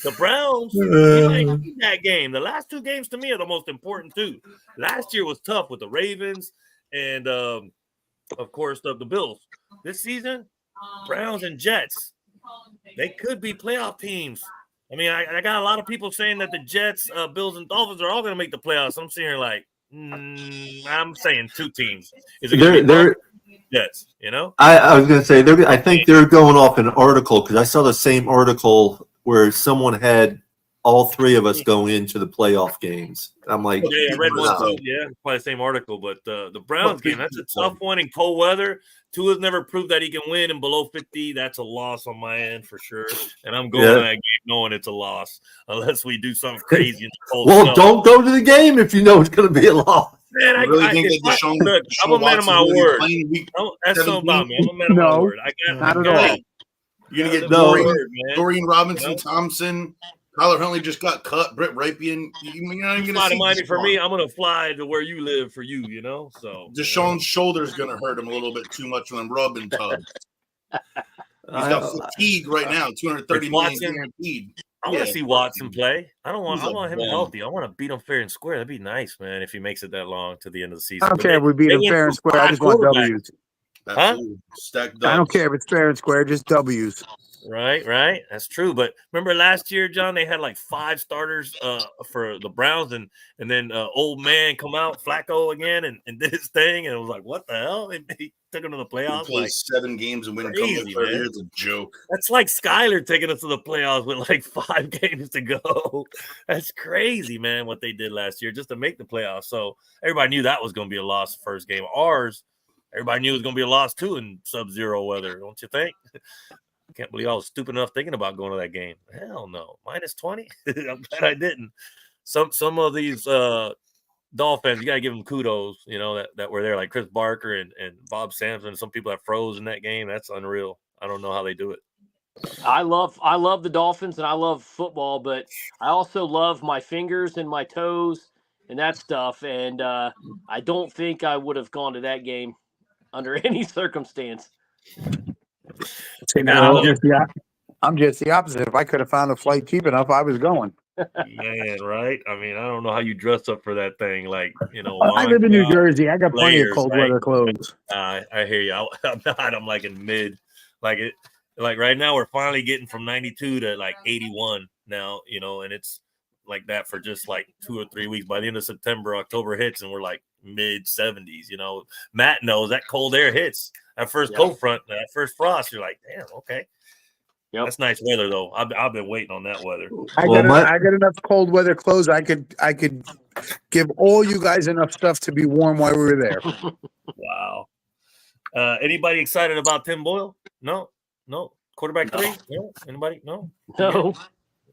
Speaker 1: the Browns, we might win that game. The last two games to me are the most important too. Last year was tough with the Ravens and, of course, the Bills. This season, Browns and Jets, they could be playoff teams. I mean, I got a lot of people saying that the Jets, Bills, and Dolphins are all going to make the playoffs. I'm sitting here like, I'm saying two teams. Is it going to be Jets? You know,
Speaker 4: I was going to say I think they're going off an article because I saw the same article where someone had all three of us going into the playoff games. I'm like,
Speaker 1: yeah, I read one too. Yeah, probably the same article, but the Browns game, that's a tough one in cold weather. Tua's never proved that he can win in below 50. That's a loss on my end for sure. And I'm going to that game knowing it's a loss unless we do something crazy in the cold snow.
Speaker 4: Don't go to the game if you know it's going to be a loss.
Speaker 3: Man, I really think that
Speaker 1: I'm a man of my word. That's something about me. I'm a man of my word.
Speaker 6: Not at all.
Speaker 3: You're going to get Dorian Robinson, Thompson. Tyler Huntley just got cut. Britt Ripien. You're not even going to see
Speaker 1: Miami for me. I'm going to fly to where you live for you, you know? So
Speaker 3: Deshaun's shoulder's going to hurt him a little bit too much when I'm rubbing tugs. He's got fatigue right now, 230 million guaranteed.
Speaker 1: I want to see Watson play. I want him healthy. I want to beat him fair and square. That'd be nice, man, if he makes it that long to the end of the season.
Speaker 6: I don't care if we beat him fair and square. I just want W's.
Speaker 3: Huh?
Speaker 6: I don't care if it's fair and square, just W's.
Speaker 1: Right. That's true. But remember last year, John, they had like 5 starters for the Browns, and then old man come out, Flacco again, and did his thing, and it was like, what the hell? He took him to the playoffs.
Speaker 3: Like 7 games and win crazy, a man. It's a joke.
Speaker 1: That's like Skyler taking us to the playoffs with like 5 games to go. That's crazy, man, what they did last year just to make the playoffs. So everybody knew that was going to be a loss first game. Ours, everybody knew it was going to be a loss too in sub-zero weather, don't you think? I can't believe I was stupid enough thinking about going to that game. Hell no. -20? I'm glad I didn't. Some of these Dolphins, you got to give them kudos, you know, that were there, like Chris Barker and Bob Sampson. Some people that froze in that game. That's unreal. I don't know how they do it.
Speaker 2: I love the Dolphins and I love football, but I also love my fingers and my toes and that stuff. And I don't think I would have gone to that game under any circumstance.
Speaker 6: See, now I'm just the opposite. If I could have found a flight cheap enough, I was going.
Speaker 1: Man, right? I mean, I don't know how you dress up for that thing. Like, you know,
Speaker 6: I live in New Jersey. I got plenty of cold weather clothes.
Speaker 1: I hear you. I'm not. I'm like in mid. Like right now, we're finally getting from 92 to like 81 now. You know, and it's like that for just like 2 or 3 weeks. By the end of September, October hits, and we're like mid 70s. You know, Matt knows that cold air hits. That first cold front, that first frost, you're like, damn, okay. Yep. That's nice weather, though. I've been waiting on that weather.
Speaker 6: I got enough cold weather clothes. I could give all you guys enough stuff to be warm while we were there.
Speaker 1: Wow. Anybody excited about Tim Boyle? No. Quarterback 3? No. Anybody? No.
Speaker 2: No.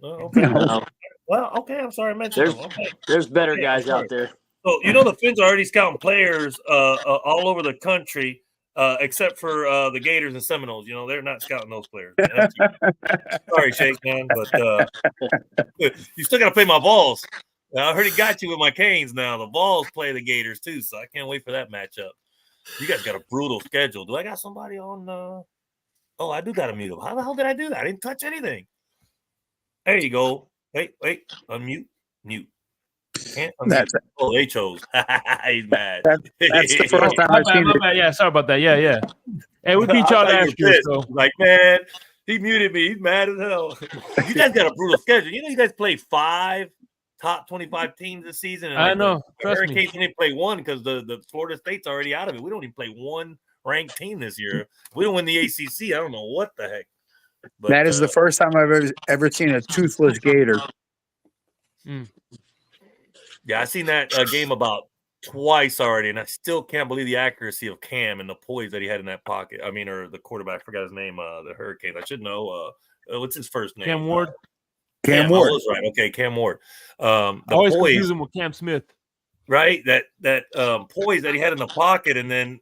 Speaker 1: Okay. No. Well, okay. I'm sorry I mentioned them. Okay.
Speaker 2: There's better guys out there.
Speaker 1: So you know the Finns are already scouting players all over the country. Except for the Gators and Seminoles, you know, they're not scouting those players. Sorry, Shake, man, but you still got to pay my Vols. I already got you with my Canes now. The Vols play the Gators too, so I can't wait for that matchup. You guys got a brutal schedule. Do I got somebody on? Oh, I do got to mute him. How the hell did I do that? I didn't touch anything. There you go. Wait, unmute, mute. They chose. He's mad.
Speaker 6: That's the first time I've seen it.
Speaker 5: Yeah, sorry about that. Yeah. Hey, we beat y'all last year. So.
Speaker 1: Like, man, he muted me. He's mad as hell. You guys got a brutal schedule. You know, you guys play 5 top 25 teams this season. And
Speaker 5: I know.
Speaker 1: The Hurricanes only play 1 because the Florida State's already out of it. We don't even play 1 ranked team this year. If we don't win the ACC, I don't know what the heck.
Speaker 6: But, that is the first time I've ever seen a toothless gator.
Speaker 1: Yeah, I've seen that game about twice already, and I still can't believe the accuracy of Cam and the poise that he had in that pocket. I mean, or the quarterback, I forgot his name, the Hurricanes. I should know. What's his first name?
Speaker 5: Cam Ward.
Speaker 6: Cam
Speaker 1: Damn, I
Speaker 6: Ward.
Speaker 1: was right. Okay, Cam Ward.
Speaker 5: I
Speaker 1: The
Speaker 5: always
Speaker 1: poise,
Speaker 5: confuse him with Cam Smith.
Speaker 1: right? That poise that he had in the pocket, and then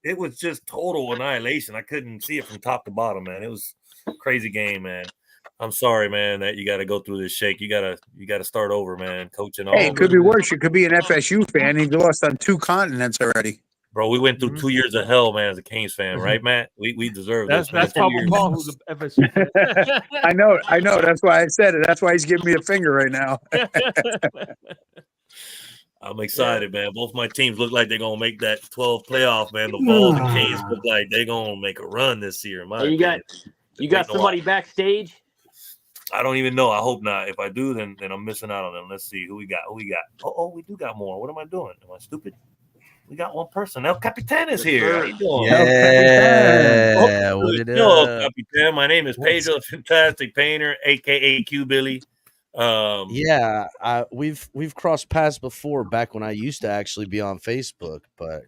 Speaker 1: it was just total annihilation. I couldn't see it from top to bottom, man. It was a crazy game, man. I'm sorry, man, that you got to go through this shake. You gotta start over, man. Coaching
Speaker 6: Hey,
Speaker 1: all,
Speaker 6: it could be worse. You could be an FSU fan. He's lost on 2 continents already.
Speaker 1: bro. We went through
Speaker 5: Mhm.
Speaker 1: 2 years of hell, man, as a Canes fan, right, Matt? We deserve
Speaker 5: That's
Speaker 1: this. Man. 2
Speaker 5: Papa
Speaker 1: years.
Speaker 5: Paul, who's a FSU fan.
Speaker 6: I know. That's why I said it. That's why he's giving me a finger right now.
Speaker 1: I'm excited, man. Both my teams look like they're gonna make that 12 playoff, man. The Vols and Canes look like they're gonna make a run this year.
Speaker 2: Hey, you got somebody backstage?
Speaker 1: I don't even know. I hope not. If I do, then I'm missing out on them. Let's see who we got. Oh, we do got more. What am I doing? Am I stupid? We got one person. El Capitan is here. How you doing?
Speaker 7: Yeah, what it
Speaker 1: Yo,
Speaker 7: up?
Speaker 1: Capitan. My name is Pedro, the Fantastic Painter, aka Cubilly.
Speaker 7: Yeah, we've crossed paths before back when I used to actually be on Facebook, but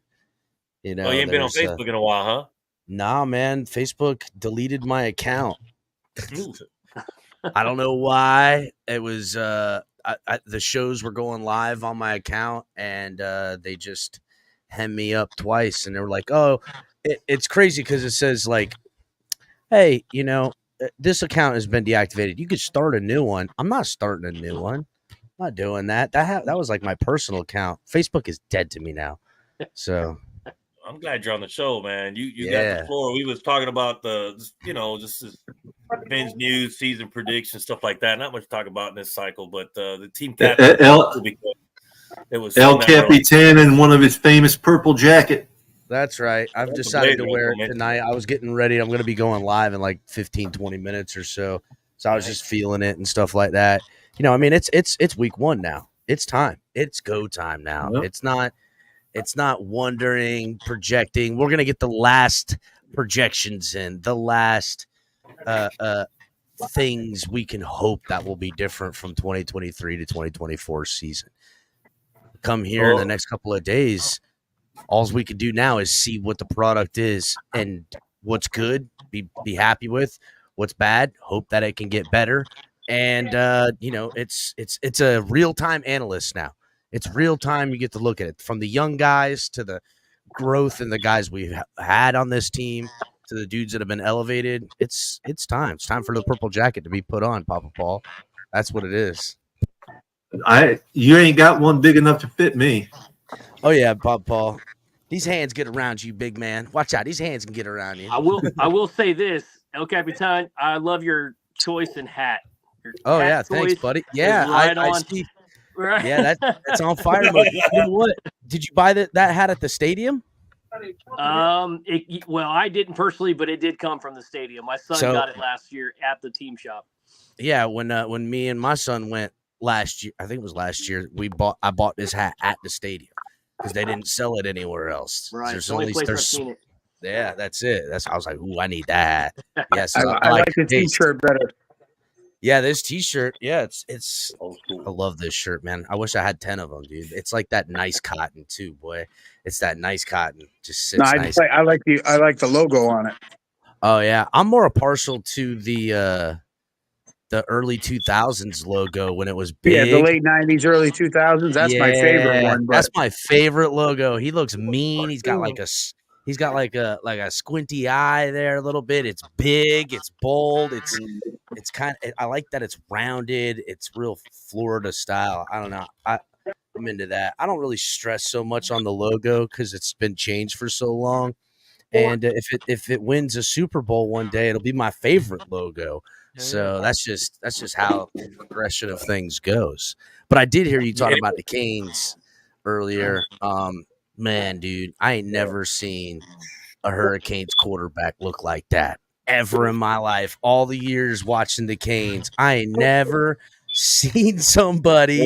Speaker 7: you know,
Speaker 1: Oh, you ain't been on
Speaker 7: there's,
Speaker 1: Facebook in a while,
Speaker 7: nah, man. Facebook deleted my account.
Speaker 1: huh?
Speaker 7: I don't know why. It was the shows were going live on my account, and they just hemmed me up twice, and they were like, "Oh, it's crazy because it says like, hey, you know, this account has been deactivated. You could start a new one." I'm not starting a new one. I'm not doing that. That was like my personal account. Facebook is dead to me now. So
Speaker 1: I'm glad you're on the show, man. You got the floor. We was talking about just this Ben's news, season predictions, stuff like that. Not much to talk about in this cycle, but the team captain. It was
Speaker 4: El Capitan in one of his famous purple jacket.
Speaker 7: that's right. I've
Speaker 1: That's
Speaker 7: decided to
Speaker 1: amazing.
Speaker 7: wear it tonight. I was getting ready. I'm going to be going live in like 15, 20 minutes or so. So I was just feeling it and stuff like that. You know, I mean, it's week 1 now. It's time. It's go time now.
Speaker 4: Yep.
Speaker 7: It's not wondering, projecting. We're going to get the last projections in, the last things we can hope that will be different from 2023 to 2024 season. Come here in the next couple of days. All we can do now is see what the product is and what's good, be happy with. What's bad, hope that it can get better. And you know, it's a real-time analyst now. It's real time. You get to look at it from the young guys to the growth in the guys we've had on this team to the dudes that have been elevated. It's time. It's time for the purple jacket to be put on, Papa Paul. That's what it is.
Speaker 4: You ain't got one big enough to fit me.
Speaker 7: Oh yeah, Papa Paul. These hands get around you, big man. Watch out. These hands can get around you.
Speaker 2: I will say this, El Capitan. I love your choice in hat.
Speaker 7: Oh yeah, thanks, buddy. Yeah, I see.
Speaker 2: Right.
Speaker 7: Yeah, that's on fire mode. You know what? Did you buy that hat at the stadium?
Speaker 2: Well, I didn't personally, but it did come from the stadium. My son got it last year at the team shop.
Speaker 7: Yeah, when me and my son went last year, I think it was last year, I bought this hat at the stadium because they didn't sell it anywhere else.
Speaker 2: Right.
Speaker 7: There's
Speaker 2: the only place I've seen it.
Speaker 7: Yeah, that's it. I was like, ooh, I need that hat. Yes,
Speaker 6: I like the t-shirt better.
Speaker 7: Yeah, this t-shirt. Yeah, it's I love this shirt, man. I wish I had 10 of them, dude. It's like that nice cotton too, boy. It's that nice cotton. Just sits nice.
Speaker 6: I like the logo on it.
Speaker 7: Oh yeah, I'm more partial to the early 2000s logo when it was big.
Speaker 6: Yeah, the late 90s, early 2000s. That's my favorite one.
Speaker 7: That's my favorite logo. He looks mean. He's got like a squinty eye there a little bit. It's big. It's bold. It's kind of. I like that it's rounded. It's real Florida style. I don't know. I'm into that. I don't really stress so much on the logo because it's been changed for so long. And if it wins a Super Bowl one day, it'll be my favorite logo. So that's just how the progression of things goes. But I did hear you talk about the Canes earlier. Man, dude, I ain't never seen a Hurricanes quarterback look like that ever in my life. All the years watching the Canes, I ain't never seen somebody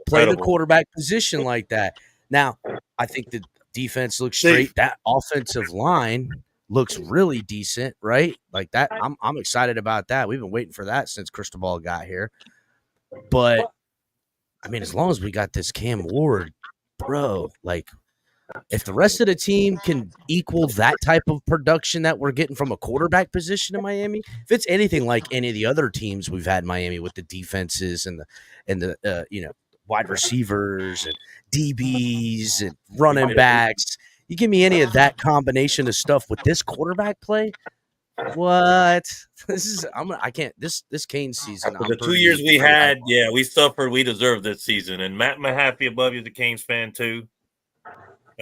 Speaker 7: play the quarterback position like that. Now, I think the defense looks straight. That offensive line looks really decent, right? Like that. I'm excited about that. We've been waiting for that since Cristobal got here. But I mean, as long as we got this Cam Ward, bro, like If the rest of the team can equal that type of production that we're getting from a quarterback position in Miami, if it's anything like any of the other teams we've had in Miami with the defenses and the wide receivers and DBs and running backs, you give me any of that combination of stuff with this quarterback play. What? I can't. This Kane season.
Speaker 1: For the 2 years we had, we suffered. We deserved this season. And Matt Mahaffey above you is a Canes fan too.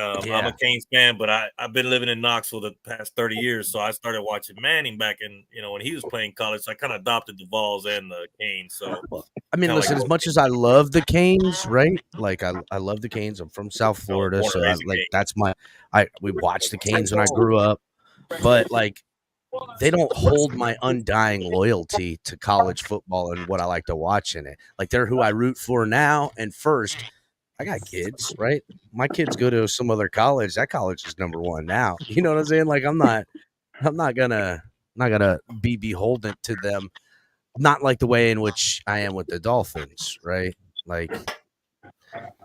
Speaker 1: I'm a Canes fan, but I've been living in Knoxville the past 30 years, so I started watching Manning back in when he was playing college. So I kind of adopted the Vols and the Canes. So
Speaker 7: I mean, listen, as much as I love the Canes, right? Like I love the Canes. I'm from South Florida, so that's we watched the Canes when I grew up, but like they don't hold my undying loyalty to college football and what I like to watch in it. Like they're who I root for now and first. I got kids, right? My kids go to some other college. That college is number one now. You know what I'm saying? Like I'm not gonna be beholden to them. Not like the way in which I am with the Dolphins, right? Like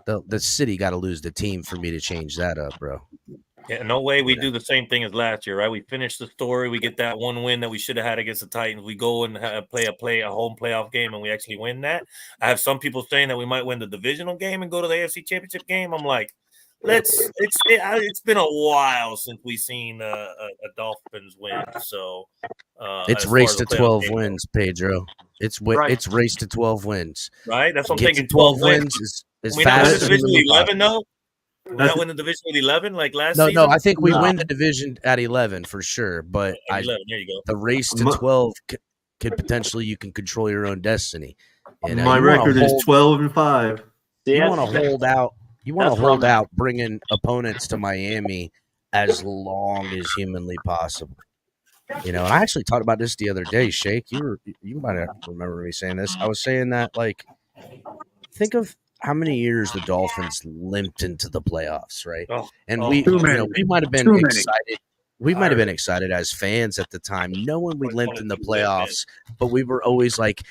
Speaker 7: the city got to lose the team for me to change that up, bro.
Speaker 1: Yeah, no way we do the same thing as last year, right? We finish the story. We get that one win that we should have had against the Titans. We go and play a home playoff game, and we actually win that. I have some people saying that we might win the divisional game and go to the AFC Championship game. I'm like, it's been a while since we've seen a Dolphins win. So
Speaker 7: it's race to 12 wins, Pedro. It's race to 12 wins.
Speaker 1: Right? That's what I'm thinking.
Speaker 7: 12 wins is fast.
Speaker 1: Division 11, though. That win the division with 11 like last season?
Speaker 7: No, I think we win the division at 11 for sure. But
Speaker 1: 11, there you go.
Speaker 7: The race to 12 could potentially you can control your own destiny.
Speaker 4: My record is 12-5.
Speaker 7: You want to hold out. You want to hold out, bringing opponents to Miami as long as humanly possible. And I actually talked about this the other day, Shake. You might have remember me saying this. I was saying that, like, think of how many years the Dolphins limped into the playoffs, right? We might have been excited. We might have been excited as fans at the time, knowing we limped in the playoffs, but we were always like,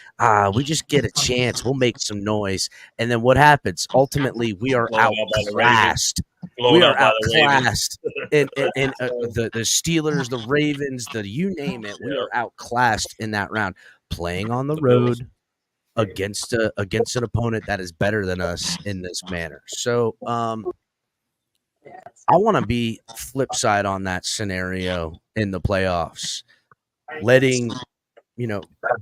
Speaker 7: we just get a chance. We'll make some noise. And then what happens? Ultimately, we are outclassed. We are outclassed. And the Steelers, the Ravens, you name it, we are outclassed in that round. Playing on the road against an opponent that is better than us in this manner. So I want to be flip side on that scenario in the playoffs, letting,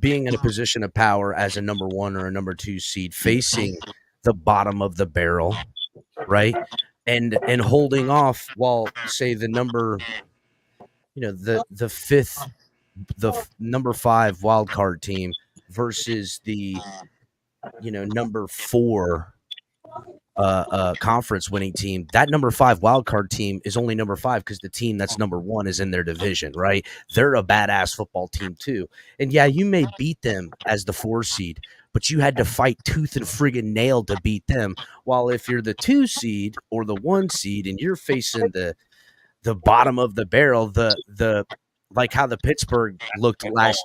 Speaker 7: being in a position of power as a number 1 or a number 2 seed, facing the bottom of the barrel, right? And holding off while, say, the number, the fifth, the number 5 wild card team versus the, number 4 conference winning team. That number 5 wild card team is only number 5 because the team that's number 1 is in their division, right? They're a badass football team too. And yeah, you may beat them as the 4 seed, but you had to fight tooth and friggin' nail to beat them. While if you're the 2 seed or the 1 seed and you're facing the bottom of the barrel, the like how the Pittsburgh looked last,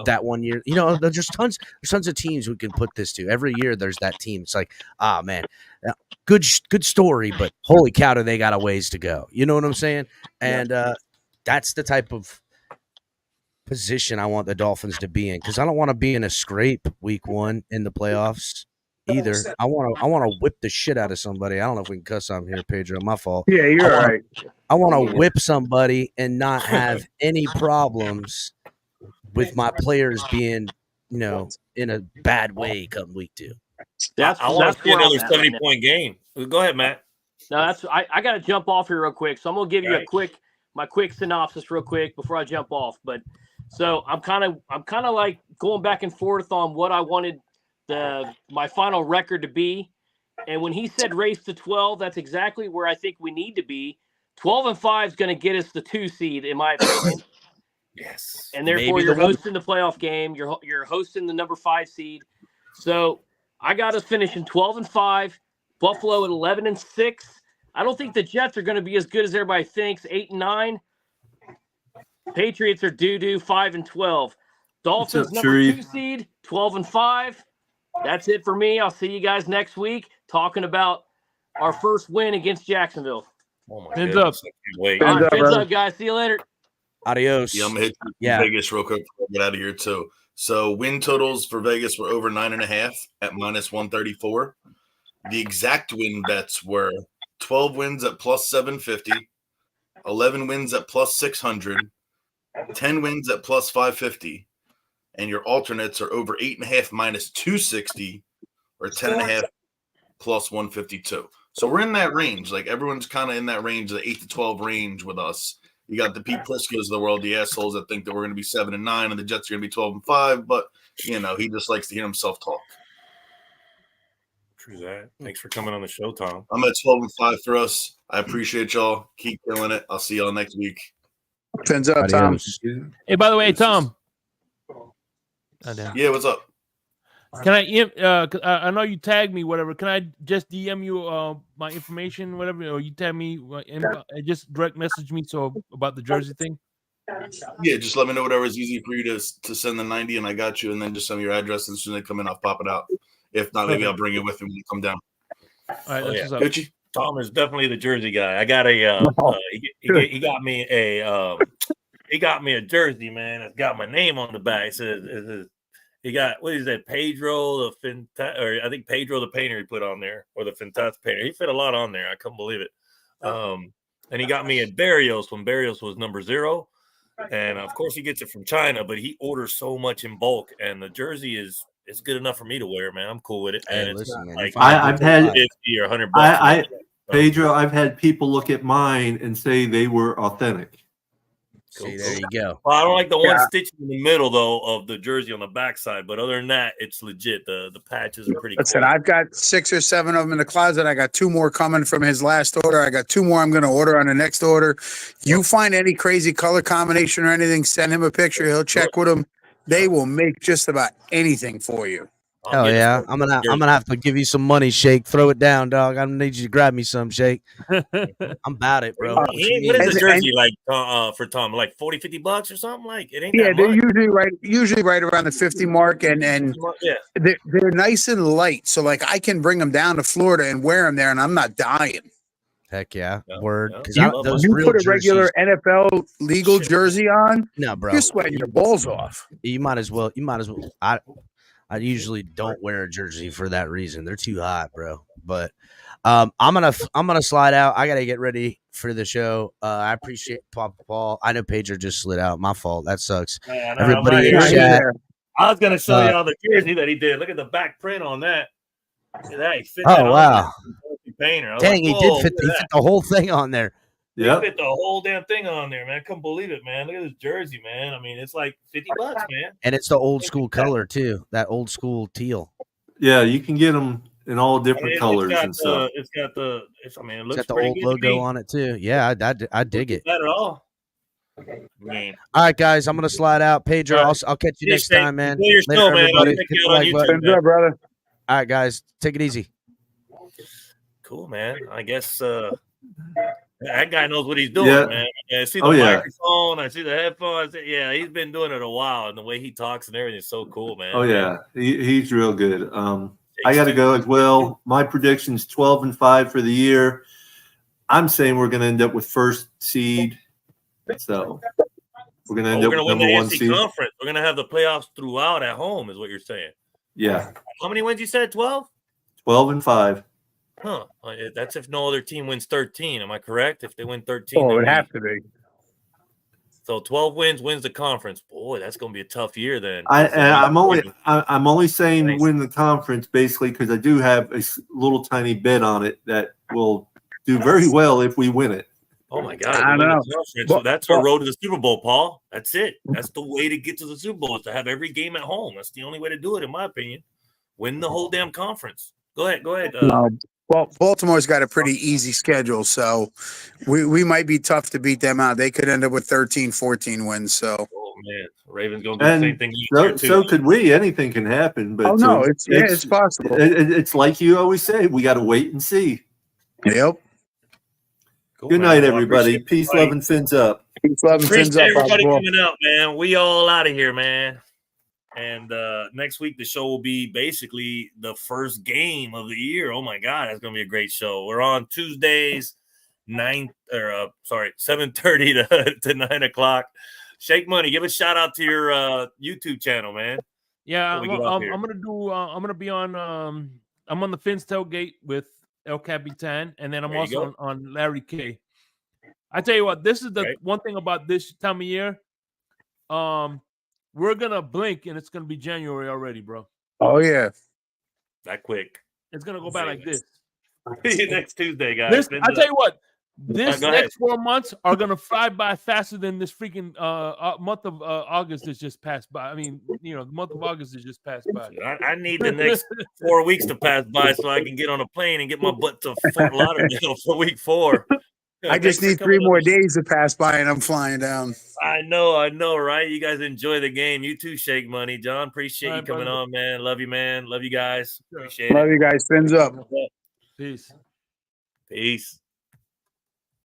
Speaker 7: that one year. There's tons of teams we can put this to. Every year there's that team. It's like, man, good story, but holy cow, do they got a ways to go. You know what I'm saying? And that's the type of position I want the Dolphins to be in, because I don't want to be in a scrape week 1 in the playoffs either. I want to whip the shit out of somebody. I don't know if we can cuss on here, Pedro. My fault.
Speaker 6: Yeah, you're all right.
Speaker 7: I want to whip somebody and not have any problems with my players being, in a bad way come week 2.
Speaker 1: I want to see another 70-point game. Go ahead, Matt.
Speaker 2: No, I got to jump off here real quick. So I'm going to give you my quick synopsis real quick before I jump off. But so I'm kind of like going back and forth on what I wanted my final record to be. And when he said race to 12, that's exactly where I think we need to be. 12-5 is going to get us the 2 seed, in my opinion.
Speaker 1: Yes.
Speaker 2: And therefore, you're hosting the playoff game. You're hosting the number 5 seed. So I got us finishing 12-5. Buffalo at 11-6. I don't think the Jets are going to be as good as everybody thinks. 8-9. Patriots are doo-doo. 5-12. Dolphins number 2 seed. 12-5. That's it for me. I'll see you guys next week talking about our first win against Jacksonville.
Speaker 1: Oh my
Speaker 5: Fins
Speaker 1: goodness. I can't wait.
Speaker 2: All
Speaker 6: Fins
Speaker 2: right,
Speaker 6: up,
Speaker 2: fins
Speaker 6: brother.
Speaker 2: up, guys. See you later.
Speaker 7: Adios.
Speaker 3: Yeah, I'm gonna hit
Speaker 7: Yeah.
Speaker 3: Vegas real quick before I get out of here too. So win totals for Vegas were over 9.5 at -134. The exact win bets were 12 wins at +750, 11 wins at +600, 10 wins at +550, and your alternates are over 8.5 -260, or 10.5 +152. So we're in that range. Like everyone's kind of in that range, the 8 to 12 range with us. You got the Pete Priscos of the world, the assholes that think that we're going to be 7-9 and the Jets are going to be 12-5. But he just likes to hear himself talk.
Speaker 1: True that. Thanks for coming on the show, Tom.
Speaker 3: I'm at 12-5 for us. I appreciate y'all. Keep killing it. I'll see y'all next week.
Speaker 6: Fins up, Tom.
Speaker 7: Adios.
Speaker 5: Hey, by the way, Tom. Oh, damn.
Speaker 3: Yeah, what's up?
Speaker 5: Can I know you tagged me, whatever. Can I just DM you my information, whatever, or you tag me, just direct message me about the jersey thing?
Speaker 3: Yeah, just let me know whatever is easy for you to send the 90, and I got you. And then just send me your address, and as soon as they come in, I'll pop it out. If not, maybe I'll bring it with me when you come down.
Speaker 5: All right,
Speaker 1: Oh,
Speaker 5: that's
Speaker 1: yeah.
Speaker 5: what's up.
Speaker 3: Gucci?
Speaker 1: Tom is definitely the jersey guy. I got a he got me a jersey, man. It's got my name on the back. It says he got, what is that, Pedro or I think Pedro the painter he put on there, or the Fantastic painter. He fit a lot on there. I couldn't believe it. And he got me a Barrios when Barrios was number 0. And of course he gets it from China, but he orders so much in bulk, and the jersey it's good enough for me to wear, man. I'm cool with it.
Speaker 7: Hey,
Speaker 1: And it's
Speaker 7: listen,
Speaker 1: not
Speaker 7: man,
Speaker 1: like
Speaker 4: I've had
Speaker 1: 50 or $100.
Speaker 4: Pedro, I've had people look at mine and say they were authentic.
Speaker 7: See, there you go.
Speaker 1: Well, I don't like the one stitch in the middle though of the jersey on the backside, but other than that, it's legit. The patches are pretty
Speaker 6: Listen,
Speaker 1: cool.
Speaker 6: I've got 6 or 7 of them in the closet. I got 2 more coming from his last order. I got 2 more I'm going to order on the next order. You find any crazy color combination or anything, send him a picture. He'll check with them. They will make just about anything for you.
Speaker 7: Hell yeah. I'm gonna have to give you some money, Shake. Throw it down, dog. I need you to grab me some, Shake. I'm about it, bro.
Speaker 1: What is the
Speaker 6: And-
Speaker 1: jersey like for Tom? Like $40-$50 or something? Like it ain't
Speaker 6: Yeah,
Speaker 1: that
Speaker 6: they're
Speaker 1: much.
Speaker 6: usually right around the 50 mark, and
Speaker 1: Yeah.
Speaker 6: they're nice and light. So like I can bring them down to Florida and wear them there, and I'm not dying.
Speaker 7: Heck yeah.
Speaker 1: Yeah,
Speaker 7: Word.
Speaker 1: yeah.
Speaker 7: Because
Speaker 1: You-
Speaker 7: those
Speaker 6: You
Speaker 7: real
Speaker 6: put a
Speaker 7: jerseys,
Speaker 6: regular NFL legal
Speaker 7: Shit.
Speaker 6: jersey on,
Speaker 7: no, bro.
Speaker 6: you're sweating your balls off.
Speaker 7: You might as well. I usually don't wear a jersey for that reason. They're too hot, bro. But I'm gonna slide out. I gotta get ready for the show. I appreciate Papa Paul. I know Pedro just slid out. My fault. That sucks.
Speaker 1: Man,
Speaker 7: Everybody
Speaker 1: I'm
Speaker 7: in
Speaker 1: right
Speaker 7: the
Speaker 1: here.
Speaker 7: chat.
Speaker 1: I was gonna show y'all the jersey that he did. Look at the back print on that. Look at that. He fit
Speaker 7: Oh,
Speaker 1: that on
Speaker 7: wow.
Speaker 1: the painter. I was
Speaker 7: Dang,
Speaker 1: like,
Speaker 7: he
Speaker 1: whoa,
Speaker 7: did fit.
Speaker 1: look
Speaker 7: He
Speaker 1: at
Speaker 7: fit the whole thing on there.
Speaker 1: He
Speaker 4: Yep.
Speaker 1: fit the whole damn thing on there, man. I couldn't believe it, man. Look at this jersey, man. I mean, it's like $50, man.
Speaker 7: And it's the old school color too. That old school teal.
Speaker 4: Yeah, you can get them in all different
Speaker 1: I mean,
Speaker 4: colors
Speaker 1: it's got
Speaker 4: and stuff.
Speaker 1: it
Speaker 7: It's
Speaker 1: looks
Speaker 7: got the
Speaker 1: pretty
Speaker 7: old
Speaker 1: good to
Speaker 7: logo
Speaker 1: me.
Speaker 7: on it too. Yeah, I dig it.
Speaker 1: Not at all. I mean,
Speaker 7: All right, guys, I'm gonna slide out. Pedro,
Speaker 1: All right.
Speaker 7: I'll catch you
Speaker 1: Hey,
Speaker 7: next
Speaker 1: Shane,
Speaker 7: time, man.
Speaker 1: enjoy your
Speaker 7: Later,
Speaker 1: show, man. I'll
Speaker 7: everybody.
Speaker 1: check
Speaker 7: Hit
Speaker 1: you
Speaker 7: the
Speaker 1: out on
Speaker 7: like
Speaker 1: YouTube.
Speaker 7: button.
Speaker 6: What's up, brother?
Speaker 7: All right, guys, take it easy.
Speaker 1: cool, man. I guess that guy knows what he's doing,
Speaker 4: Yeah.
Speaker 1: man. I see the
Speaker 4: Oh, yeah.
Speaker 1: microphone, I see the headphones. Yeah, he's been doing it a while, and the way he talks and everything is so cool, man.
Speaker 4: Oh yeah, he's real good. I got to go as well. My prediction's 12-5 for the year. I'm saying we're going to end up with first seed. So we're going to end
Speaker 1: we're
Speaker 4: up
Speaker 1: gonna
Speaker 4: with
Speaker 1: win the
Speaker 4: number 1
Speaker 1: AFC
Speaker 4: seed.
Speaker 1: conference. We're gonna have the playoffs throughout at home, is what you're saying.
Speaker 4: Yeah,
Speaker 1: How many wins you said? 12?
Speaker 4: 12-5.
Speaker 1: Huh. That's if no other team wins 13. Am I correct? If they win 13,
Speaker 6: Oh, it
Speaker 1: then
Speaker 6: would have to be.
Speaker 1: so 12 wins the conference. Boy, that's gonna be a tough year then.
Speaker 4: I'm only saying win the conference basically because I do have a little tiny bet on it that will do very well if we win it.
Speaker 1: Oh my God!
Speaker 6: I
Speaker 1: we
Speaker 6: don't
Speaker 1: win
Speaker 6: know.
Speaker 1: the conference.
Speaker 6: But-
Speaker 1: So that's our road to the Super Bowl, Paul. That's it. That's the way to get to the Super Bowl is to have every game at home. That's the only way to do it, in my opinion. Win the whole damn conference. Go ahead.
Speaker 6: Well, Baltimore's got a pretty easy schedule, so we might be tough to beat them out. They could end up with 13, 14 wins. So,
Speaker 1: Oh man, Ravens gonna do the same
Speaker 4: And
Speaker 1: thing. Year two.
Speaker 4: so could we. Anything can happen. But
Speaker 6: oh no, it's possible.
Speaker 4: It's like you always say. We got to wait and see.
Speaker 6: Yep.
Speaker 1: Cool,
Speaker 4: Good
Speaker 1: man.
Speaker 4: night,
Speaker 1: Well, I
Speaker 4: everybody.
Speaker 1: appreciate
Speaker 4: Peace,
Speaker 1: everybody.
Speaker 4: love, and fins up.
Speaker 6: Peace, love, and fins
Speaker 1: Appreciate
Speaker 6: up.
Speaker 1: everybody
Speaker 6: Bob.
Speaker 1: coming out, man. We all out of here, man. And next week the show will be basically the first game of the year. Oh my God, that's gonna be a great show. We're on Tuesdays 7:30 to 9 o'clock. Shake Money, give a shout out to your YouTube channel, man.
Speaker 5: Yeah,
Speaker 1: Before we get off here.
Speaker 5: I'm gonna do. I'm gonna be on. I'm on the Fins Tailgate with El Capitan, and then I'm
Speaker 1: There you
Speaker 5: also
Speaker 1: go.
Speaker 5: on Larry K. I tell you what, this is the
Speaker 1: Right.
Speaker 5: one thing about this time of year. We're gonna blink, and it's gonna be January already, bro.
Speaker 6: Oh yeah.
Speaker 1: That quick.
Speaker 5: It's gonna go by like this.
Speaker 1: See you next Tuesday, guys.
Speaker 5: I tell you what, this
Speaker 1: go ahead.
Speaker 5: next 4 months are gonna fly by faster than this freaking month of August that's just passed by. I mean, the month of August has just passed by.
Speaker 1: I need the next 4 weeks to pass by so I can get on a plane and get my butt to Fort Lauderdale for week 4.
Speaker 6: I just need 3 more days to pass by and I'm flying down.
Speaker 1: I know, right? You guys enjoy the game. You too, Shake Money. John, appreciate you coming on, man. Love you, man. Love you guys. Appreciate it.
Speaker 6: Love you guys. Fins up.
Speaker 5: Peace.
Speaker 1: Peace.